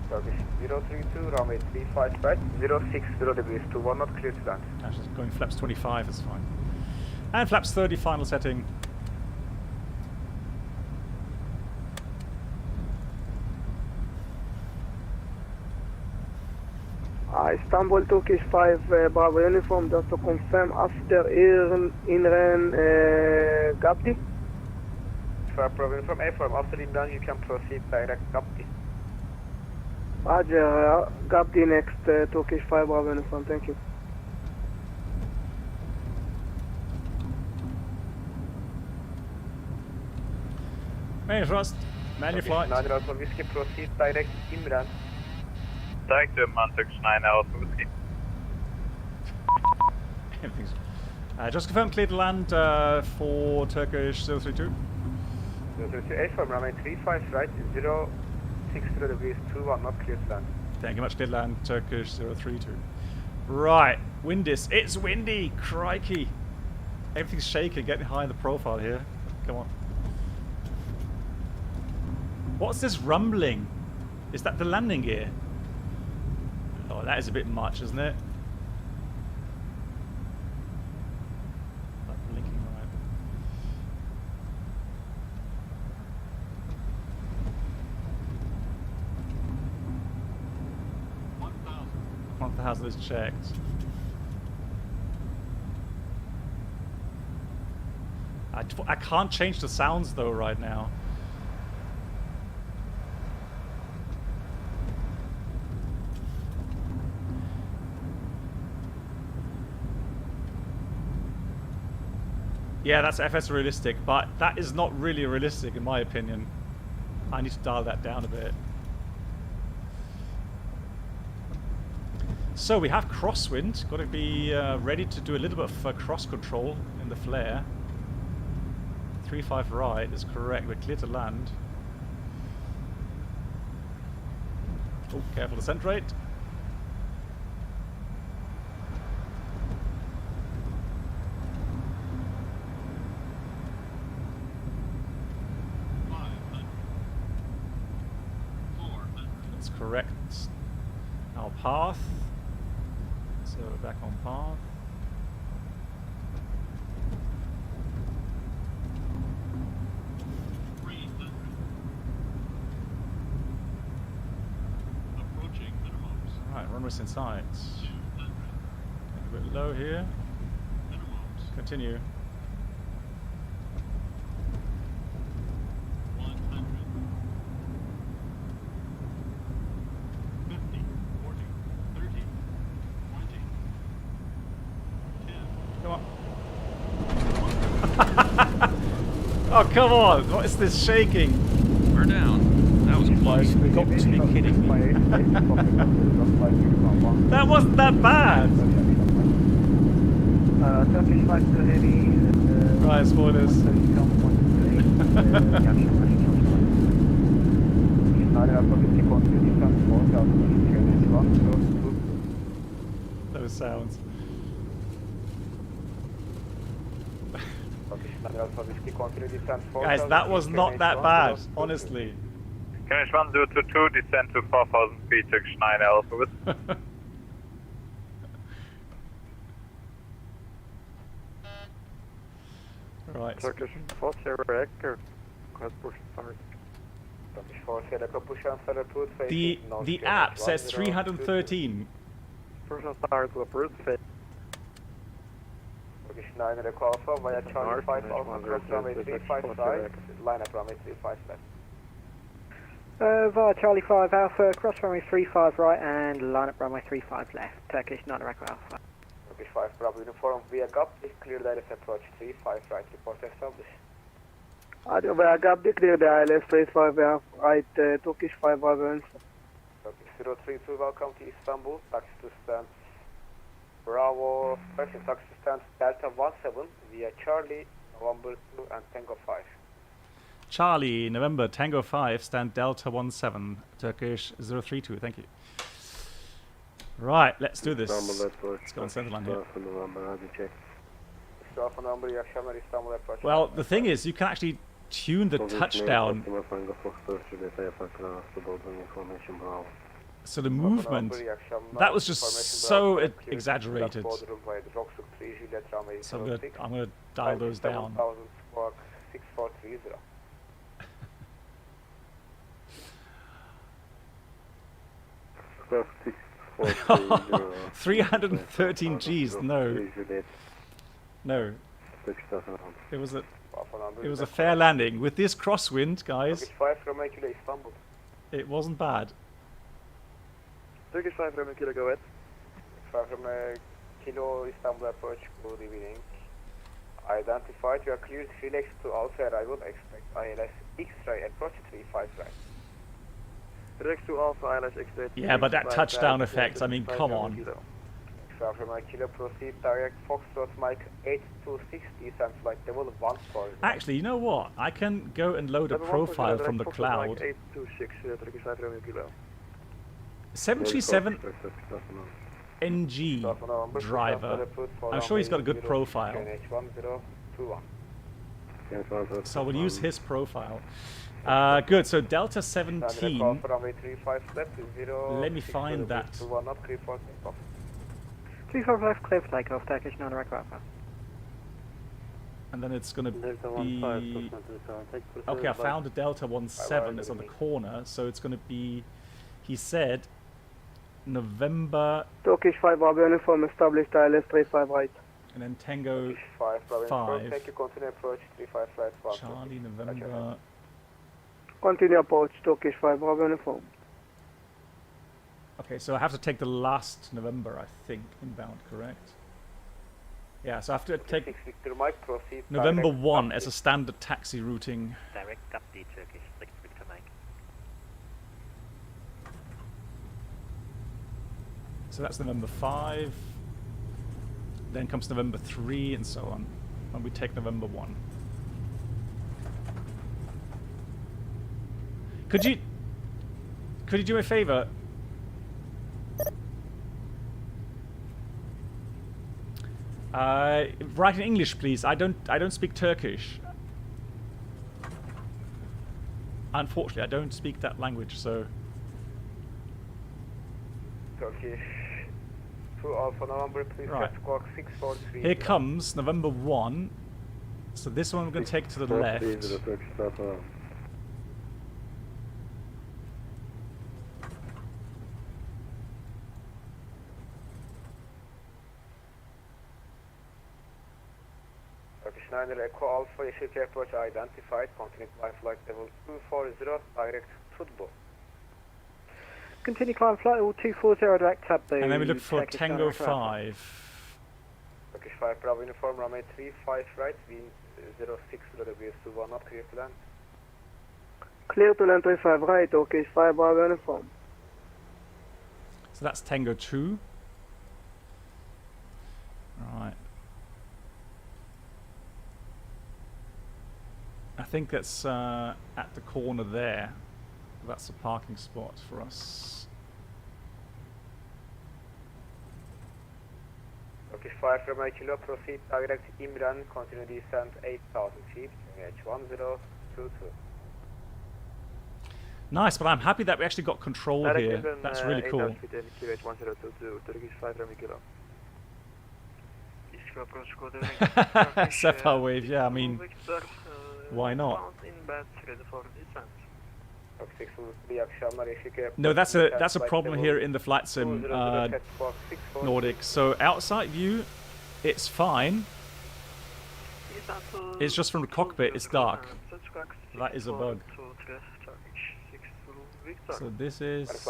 Turkish 032, runway 35 right, 060 degrees to 1 knot, clear to land. Actually, going flaps 25 is fine. And flaps 30, final setting. Istanbul Turkish 5 Bravo uniform, just to confirm after Inran Gabdi. For problem from A-form, after inbound you can proceed direct Gabdi. Roger, Gabdi next Turkish 5 Bravo uniform, thank you. Main thrust, manual flight. 9 Alpha Whiskey, proceed direct Imran. Direct to Turkish 9 Alpha Whiskey. Everything's... just confirm clear to land for Turkish 032. 032, A-form, runway 35 right, 060 degrees to 1 knot, clear to land. Thank you much, clear to land, Turkish 032. Right, windis. It's windy, crikey. Everything's shaking, getting high in the profile here. Come on. What's this rumbling? Is that the landing gear? Oh, that is a bit much, isn't it? Like blinking right. $1,000 is checked. I can't change the sounds though right now. Yeah, that's FS realistic, but that is not really realistic in my opinion. I need to dial that down a bit. So we have crosswind, got to be ready to do a little bit of cross control in the flare. 35 right is correct, we're clear to land. Oh, careful descent rate. Let's correct our path. So we're back on path. Alright, runway in sight. A bit low here. Continue. Oh, come on! What is this shaking? We're down. That was close. You've got to be kidding me. That wasn't that bad! Turkish flight to heavy. Right, spoilers. Those sounds. Guys, that was not that bad, honestly. Finish 1022, descend to 4,000 feet, Turkish 9 Alpha with. Right. Turkish 40 Echo, push start. The app says 313. Push start with route fit. Turkish 9 Echo Alpha via Charlie 5 Alpha, cross runway 35 right, line up runway 35 left. Via Charlie 5 Alpha, cross runway 35 right and line up runway 35 left. Turkish 9 Echo Alpha. Turkish 5 Bravo uniform via GAP, clear the ILS approach 35 right, report established. Roger, via GAP, clear the ILS 35 right, Turkish 5 Bravo uniform. Turkish 032, welcome to Istanbul, taxi to stand Bravo, taxi to stand Delta 17 via Charlie, November 2 and Tango 5. Charlie, November, Tango 5, stand Delta 17, Turkish 032, thank you. Right, let's do this. Let's go on center line here. Well, the thing is, you can actually tune the touchdown. So the movement, that was just so exaggerated. So I'm gonna dial those down. Oh, 313 Gs. No. No. It was a fair landing with this crosswind, guys. It wasn't bad. Turkish 5 from Kilo, go ahead. 5 from Kilo, Istanbul approach, good evening. Identified, you are cleared Felix to Alpha arrival, expect ILS X-ray approach 35 right. Rex to Alpha, ILS X-ray. Yeah, but that touchdown effect, I mean, come on. 5 from Kilo, proceed direct Foxtrot Mike 8260, descent flight level 14. Actually, you know what? I can go and load a profile from the cloud. 826, Turkish 5 from Kilo. 737 NG driver. I'm sure he's got a good profile. So we'll use his profile. Good, so Delta 17. Let me find that. 345 clear for takeoff, Turkish non-direct Alpha. And then it's going to be... Okay, I found a Delta 17. It's on the corner, so it's going to be... He said... November... Turkish 5 Bravo uniform established ILS 35 right. And then Tango 5. Charlie, November... Continue approach, Turkish 5 Bravo uniform. Okay, so I have to take the last November, I think, inbound, correct? Yeah, so I have to take November 1 as a standard taxi routing. Direct update, Turkish, Victor Mike. So that's November 5. Then comes November 3 and so on. And we take November 1. Could you do me a favor? Write in English, please. I don't speak Turkish. Unfortunately, I don't speak that language, so. Turkish. Alpha November, please. Right. Squawk 643. Here comes November 1. So this one we're going to take to the left. Turkish 9 Echo Alpha, Yeşilköy approach identified. Continue climb flight level 240, direct Football. Continue climb flight level 240, direct taboo. And then we look for Tango 5. Turkish 5 Bravo uniform, runway 35 right, wind 06 degrees to 1 knot, clear to land. Clear to land 35 right, Turkish 5 Bravo uniform. So that's Tango 2. Right. I think that's at the corner there. That's a parking spot for us. Turkish 5 from Kilo, proceed direct Imran, continue descent 8,000 feet, H1022. Nice, but I'm happy that we actually got control here. That's really cool. Sofia wave, yeah, I mean, why not? No, that's a problem here in the flight sim Nordic. So outside view, it's fine. It's just from the cockpit, it's dark. That is a bug. So this is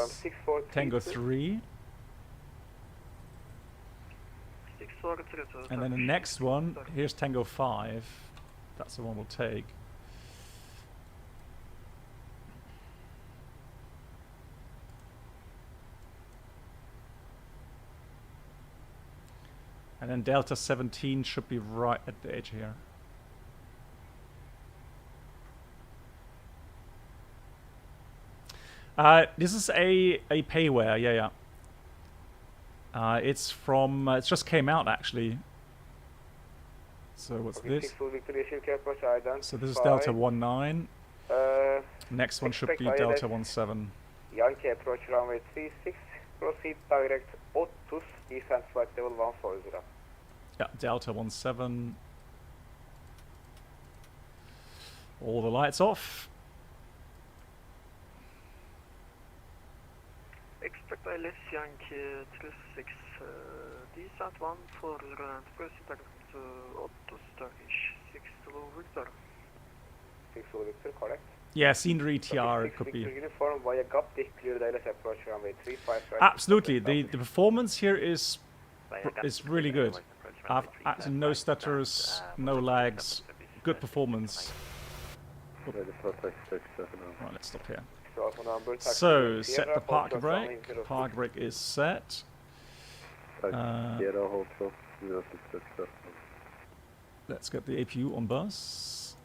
Tango 3. And then the next one, here's Tango 5. That's the one we'll take. And then Delta 17 should be right at the edge here. This is a payware, yeah. It's from, it just came out actually. So what's this? So this is Delta 19. Next one should be Delta 17. Yankee approach runway 36, proceed direct Otus, descent flight level 140. Yeah, Delta 17. All the lights off. Expect ILS Yankee 36, descent 140 and proceed direct Otus, Turkish 6 Kilo Victor. 6 Kilo Victor, correct? Yeah, scenery TR could be. Uniform via Gapti, cleared ILS approach runway 35. Absolutely, the performance here is really good. Actually, no stutters, no lags, good performance. Right, let's stop here. So, set the park brake. Park brake is set. Let's get the APU on bus.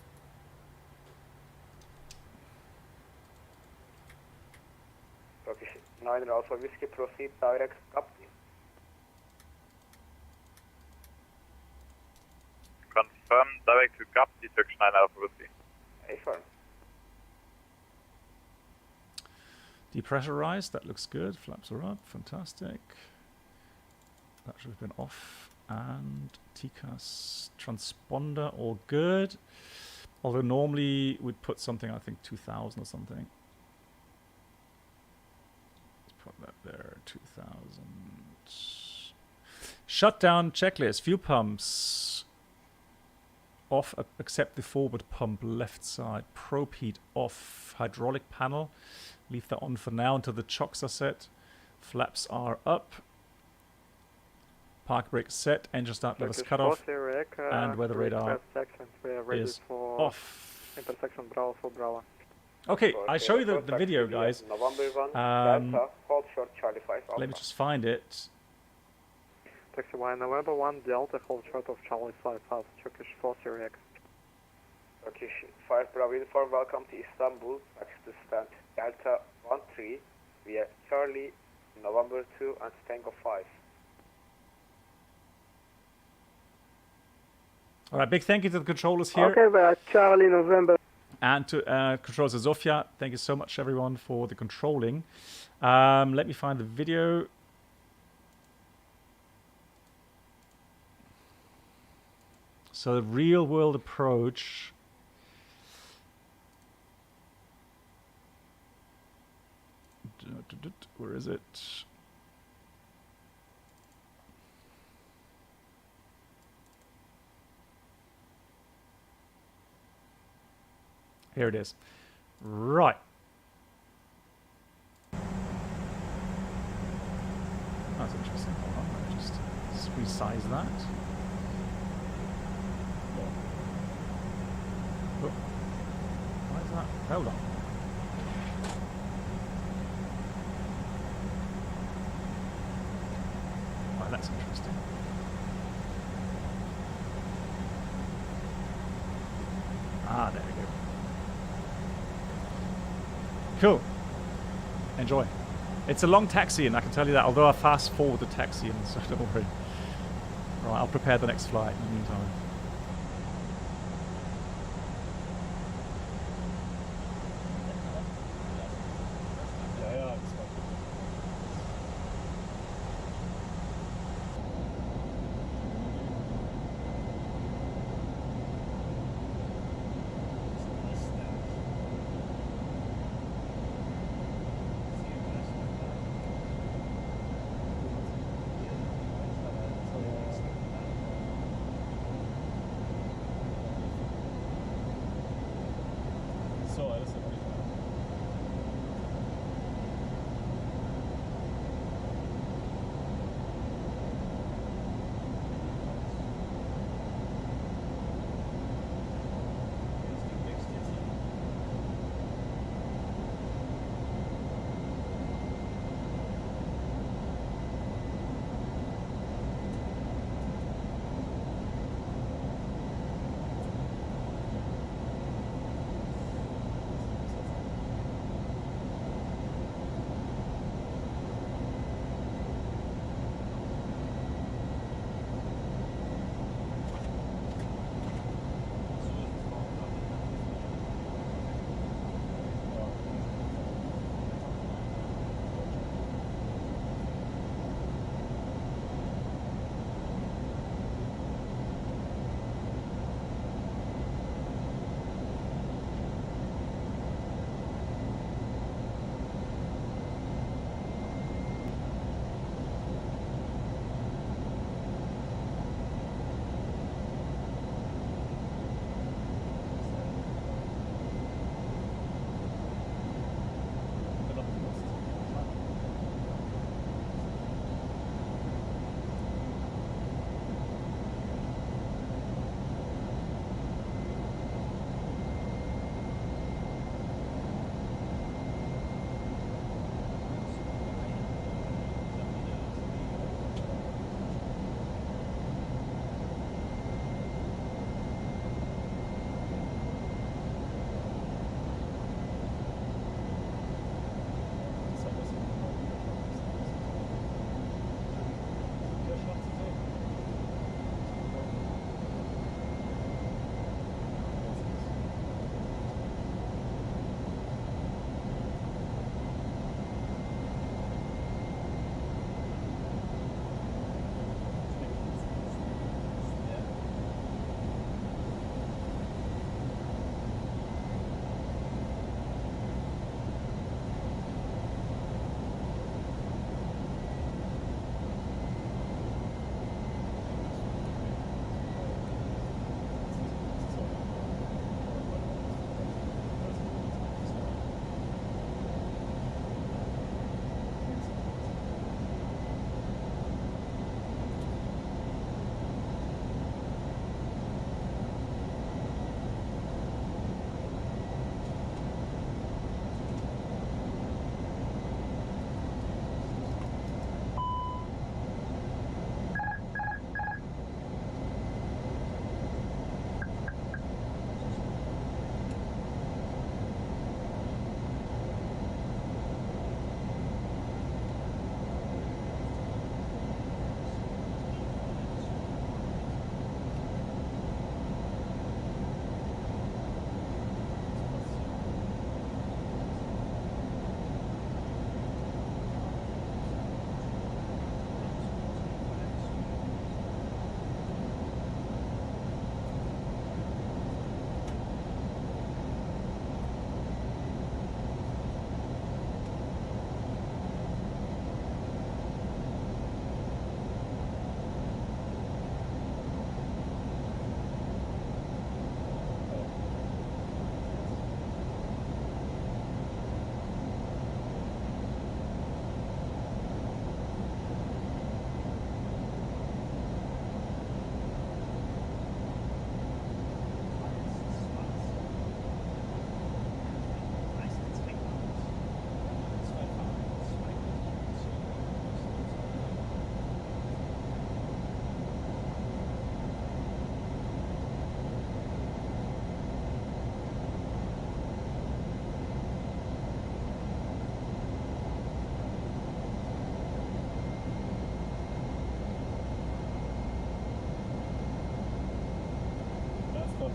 Turkish 9 Alpha Whiskey, proceed direct Gapti. Confirm direct to Gapti, Turkish 9 Alpha Whiskey. Affirm. Depressurized, that looks good. Flaps are up, fantastic. That should have been off. And TCAS transponder, all good. Although normally we'd put something, I think 2000 or something. Let's put that there, 2000. Shutdown checklist, fuel pumps. Off, except the forward pump left side. Probe heat off. Hydraulic panel. Leave that on for now until the chocks are set. Flaps are up. Park brake set. Engine start levels cut off. And weather radar is off. Intersection Bravo for Bravo. Okay, I'll show you the video, guys. Let me just find it. Taxi Y November 1 Delta, hold short of Charlie 55, Turkish 40 Rex. Turkish 5 Bravo uniform, welcome to Istanbul. Taxi to stand Delta 13 via Charlie, November 2 and Tango 5. Alright, big thank you to the controllers here. Okay, well, Charlie, November. And to controllers of Zofia. Thank you so much, everyone, for the controlling. Let me find the video. So the real world approach. Where is it? Here it is. Right. That's interesting. Hold on, let me just resize that. Oh. Why is that? Hold on. Right, that's interesting. Ah, there we go. Cool. Enjoy. It's a long taxi, and I can tell you that, although I fast forward the taxi, and so don't worry. Right, I'll prepare the next flight in the meantime.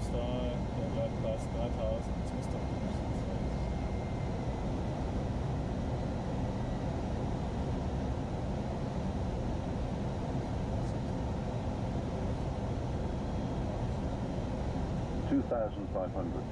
Star, der Gleitpass 3000, das muss doch gut sein. 2,500.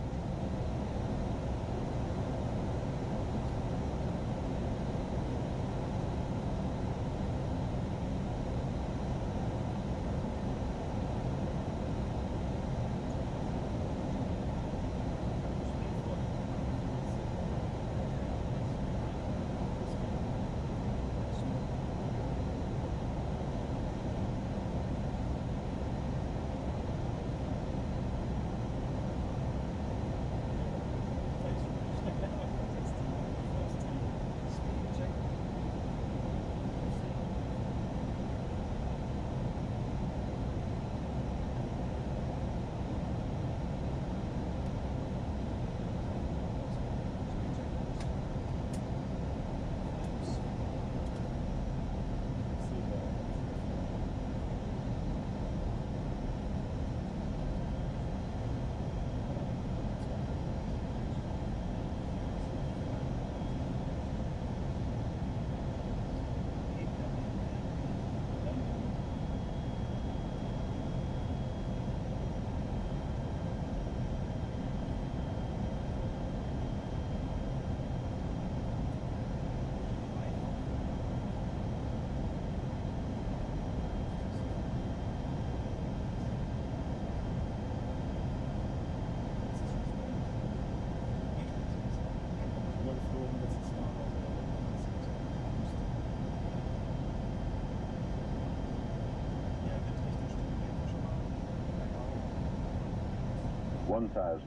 $1,000.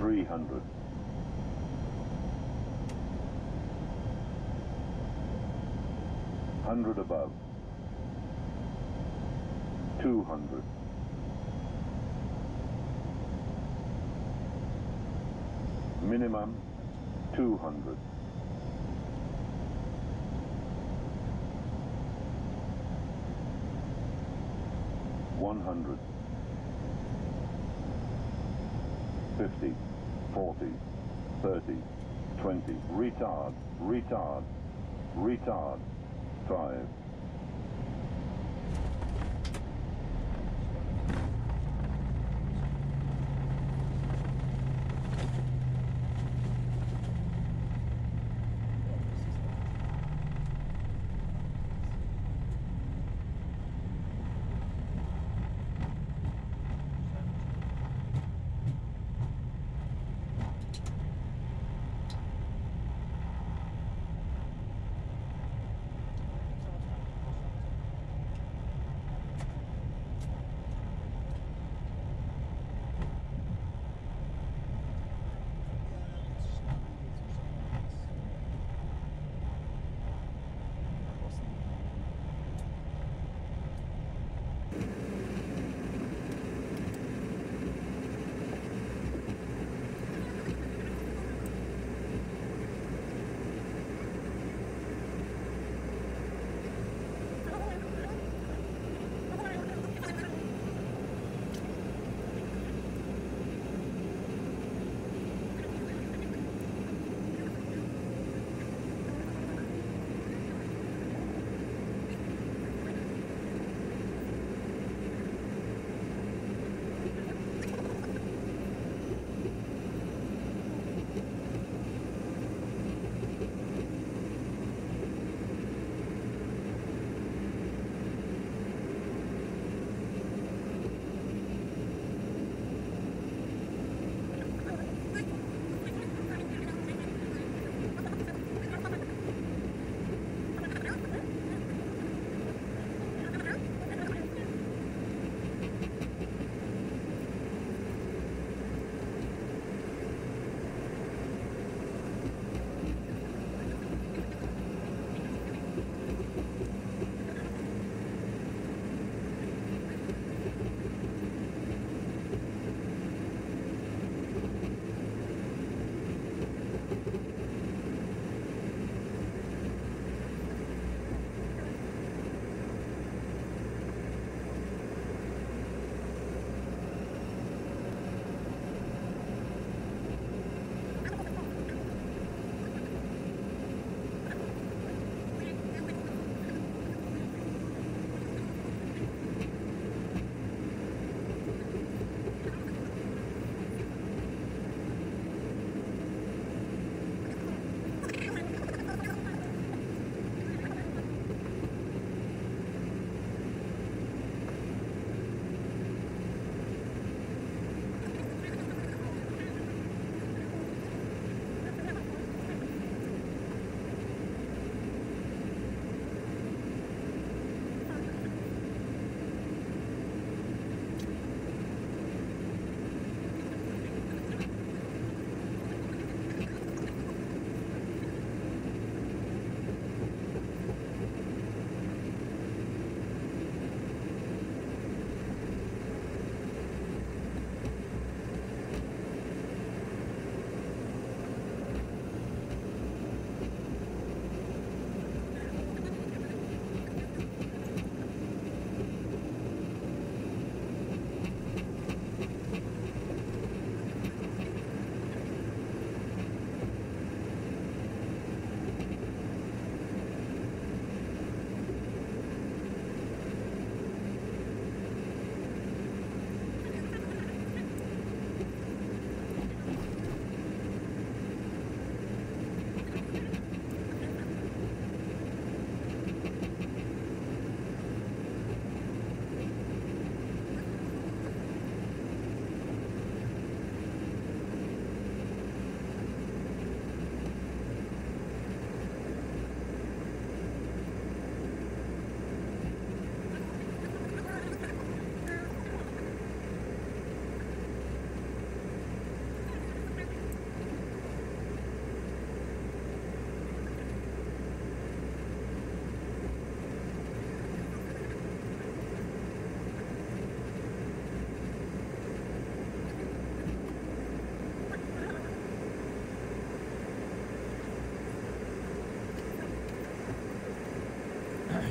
$300. $100 above. $200. Minimum $200. $100. 50, 40, 30, 20, retard, retard, retard, 5.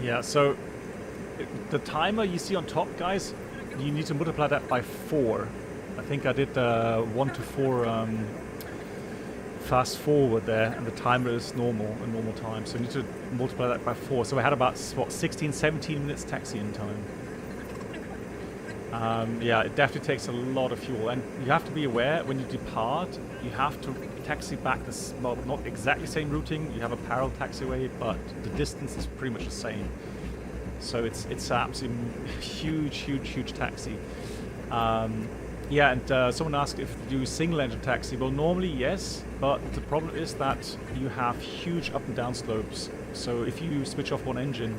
Yeah, so the timer you see on top, guys, you need to multiply that by 4. I think I did 1 to 4 fast forward there, and the timer is normal, a normal time. So you need to multiply that by 4. So we had about, what, 16, 17 minutes taxiing time. Yeah, it definitely takes a lot of fuel, and you have to be aware when you depart, you have to taxi back this, well, not exactly the same routing. You have a parallel taxiway, but the distance is pretty much the same. So it's absolutely huge taxi. Yeah, and someone asked if you do single engine taxi. Well, normally yes, but the problem is that you have huge up and down slopes. So if you switch off one engine,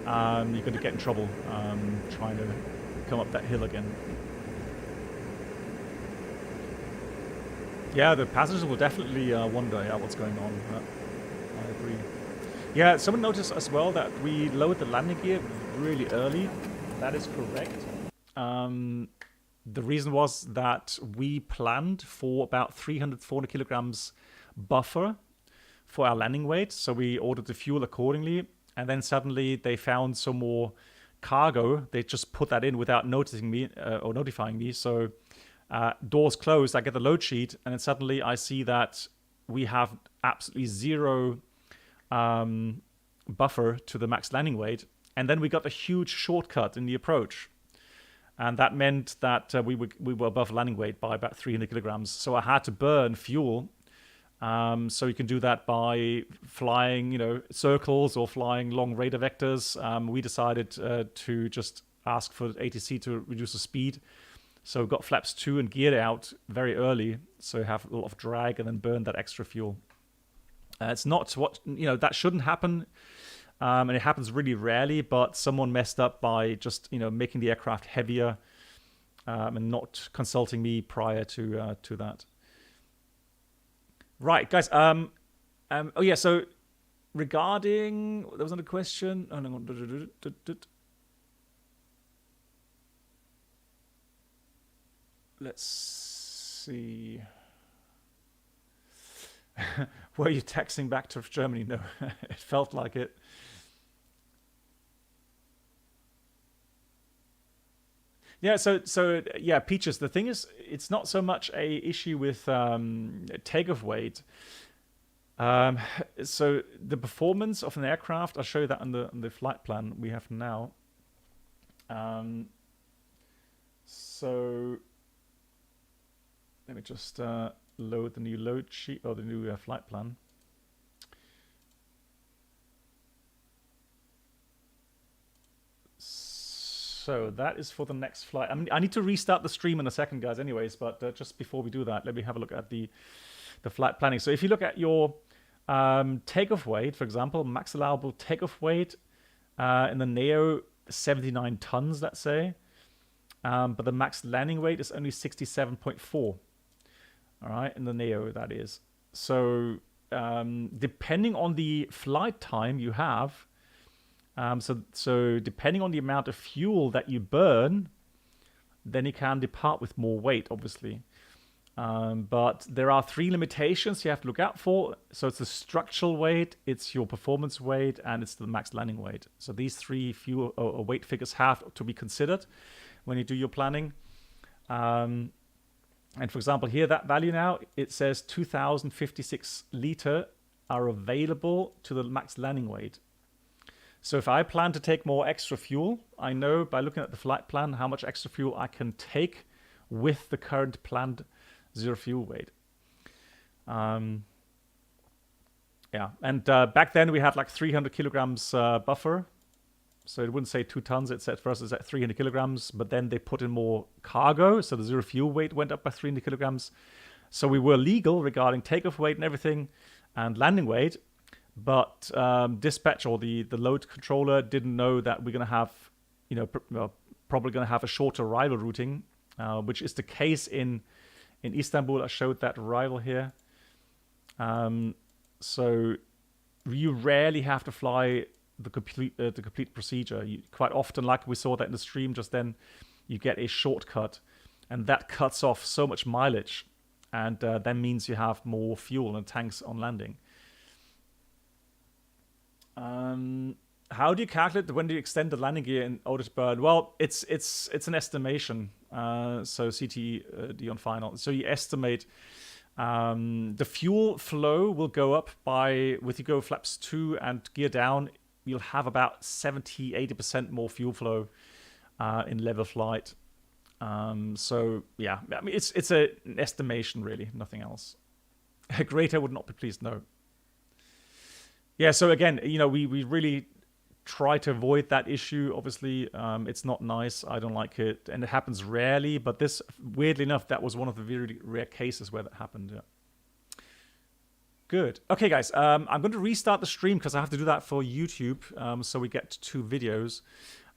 you're going to get in trouble trying to come up that hill again. Yeah, the passengers will definitely wonder what's going on. I agree. Yeah, someone noticed as well that we lowered the landing gear really early. That is correct. The reason was that we planned for about 300-400 kilograms buffer for our landing weight. So we ordered the fuel accordingly. And then suddenly they found some more cargo. They just put that in without noticing me or notifying me. So doors closed, I get the load sheet, and then suddenly I see that we have absolutely zero buffer to the max landing weight. And then we got a huge shortcut in the approach. And that meant that we were above landing weight by about 300 kilograms. So I had to burn fuel. So you can do that by flying, circles or flying long radar vectors. We decided to just ask for ATC to reduce the speed. So we got flaps 2 and geared out very early. So you have a lot of drag and then burn that extra fuel. It's not what, that shouldn't happen. And it happens really rarely, but someone messed up by just, making the aircraft heavier and not consulting me prior to that. Right, guys. Oh, yeah, so regarding... There was another question. Oh, no. Let's see. Were you taxiing back to Germany? No, it felt like it. Yeah, so yeah, Peaches, the thing is, it's not so much a issue with takeoff weight. So the performance of an aircraft, I'll show you that on the flight plan we have now. So let me just load the new load sheet or the new flight plan. So that is for the next flight. I need to restart the stream in a second, guys, anyways, but just before we do that, let me have a look at the flight planning. So if you look at your takeoff weight, for example, max allowable takeoff weight in the Neo, 79 tons, let's say. But the max landing weight is only 67.4. All right, in the Neo, that is. So depending on the flight time you have, so depending on the amount of fuel that you burn, then you can depart with more weight, obviously. But there are 3 limitations you have to look out for. So it's the structural weight, it's your performance weight, and it's the max landing weight. So these 3 fuel or weight figures have to be considered when you do your planning. And for example, here, that value now, it says 2,056 liter are available to the max landing weight. So if I plan to take more extra fuel, I know by looking at the flight plan how much extra fuel I can take with the current planned zero fuel weight. Yeah, and back then we had like 300 kilograms buffer. So it wouldn't say 2 tons, it said for us it's at 300 kilograms, but then they put in more cargo, so the zero fuel weight went up by 300 kilograms. So we were legal regarding takeoff weight and everything, and landing weight, but dispatch or the load controller didn't know that we're going to have, probably going to have a shorter arrival routing, which is the case in Istanbul. I showed that arrival here. So you rarely have to fly the complete procedure. Quite often, like we saw that in the stream just then, you get a shortcut, and that cuts off so much mileage, and that means you have more fuel and tanks on landing. How do you calculate when do you extend the landing gear in order to burn? Well, it's an estimation. So CTD on final. So you estimate the fuel flow will go up by, with you go flaps 2 and gear down, you'll have about 70-80% more fuel flow in level flight. So yeah, I mean it's an estimation really, nothing else. Greater would not be pleased, no. Yeah, so again, you know, we really try to avoid that issue. Obviously, it's not nice. I don't like it, and it happens rarely. But this, weirdly enough, that was one of the very rare cases where that happened. Yeah. Good. Okay, guys, I'm going to restart the stream because I have to do that for YouTube, so we get 2 videos.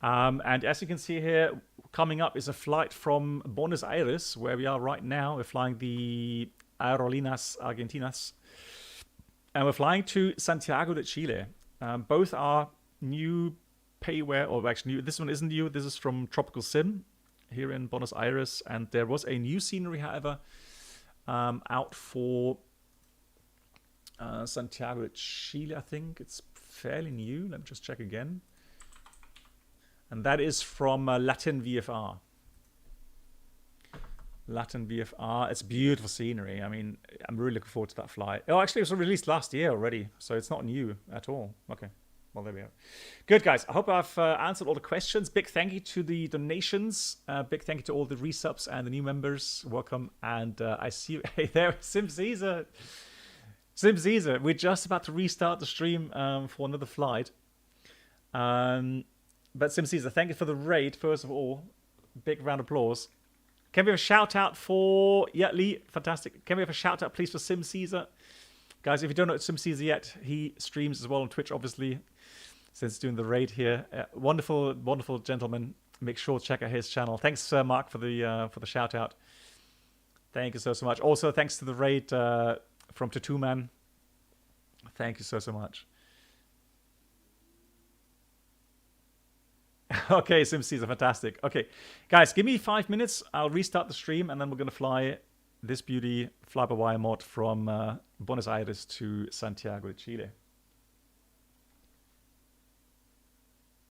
And as you can see here, coming up is a flight from Buenos Aires, where we are right now. We're flying the Aerolíneas Argentinas, and we're flying to Santiago de Chile. Both are new payware, or actually new, this one isn't new. This is from Tropical Sim here in Buenos Aires, and there was a new scenery, however, out for Santiago de Chile. I think it's fairly new. Let me just check again. And that is from Latin VFR. Latin VFR. It's beautiful scenery. I mean, I'm really looking forward to that flight. Oh, actually, it was released last year already, so it's not new at all. Okay. Well, there we go. Good, guys. I hope I've answered all the questions. Big thank you to the donations. Big thank you to all the resubs and the new members. Welcome. And I see you. Hey, there, Sim Caesar. Sim Caesar. We're just about to restart the stream for another flight. But Sim Caesar, thank you for the raid, first of all. Big round of applause. Can we have a shout out for... Yeah, Lee, fantastic. Can we have a shout out, please, for Sim Caesar? Guys, if you don't know Sim Caesar yet, he streams as well on Twitch, obviously, since doing the raid here. Wonderful, wonderful gentleman. Make sure to check out his channel. Thanks, Mark, for the shout out. Thank you so much. Also, thanks to the raid from Tattoo Man. Thank you so much. Okay, Sim Caesar, fantastic. Okay, guys, give me 5 minutes. I'll restart the stream, and then we're going to fly this beauty fly-by-wire mod from Buenos Aires to Santiago de Chile.